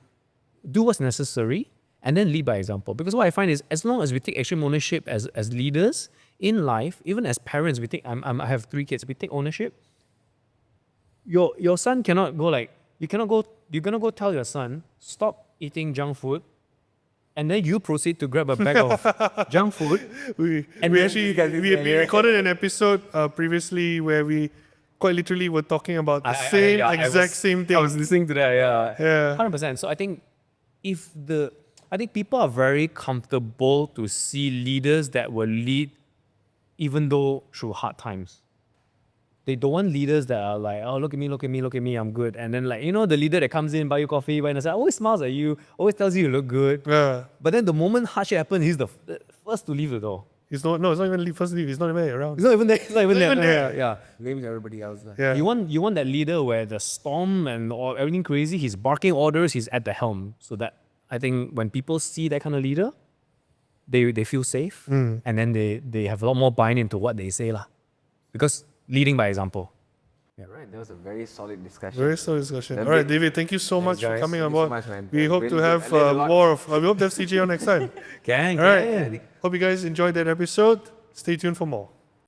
do what's necessary and then lead by example. Because what I find is, as long as we take extreme ownership as leaders in life, even as parents, we take, I have 3 kids, we take ownership. Your son cannot go like, you're gonna go tell your son, stop eating junk food, and then you proceed to grab a bag of junk food. We And we then actually you guys we recorded an episode previously where we quite literally were talking about the same thing. I was listening to that, yeah. Yeah. 100%. So I think I think people are very comfortable to see leaders that will lead even though through hard times. They don't want leaders that are like, oh, look at me, I'm good. And then like, the leader that comes in, buy you coffee, buy you always smiles at you, always tells you look good. Yeah. But then the moment hardship happens, he's the first to leave the door. It's not even first leave. He's not even around. He's not even there. He's not even there. there. Yeah. Blames everybody else. Yeah. You want that leader where the storm and everything crazy, he's barking orders, he's at the helm. So that I think when people see that kind of leader, they feel safe, and then they have a lot more buy-in into what they say lah. Because leading by example. Yeah, right. That was a very solid discussion. Very solid discussion. That'd All right, be- David, thank you so much for guys. coming on Thank you board. so much, man. We hope Really to good. have I learned a lot. more of. We hope to have CJ on next time. Gang, All right. Hope you guys enjoyed that episode. Stay tuned for more.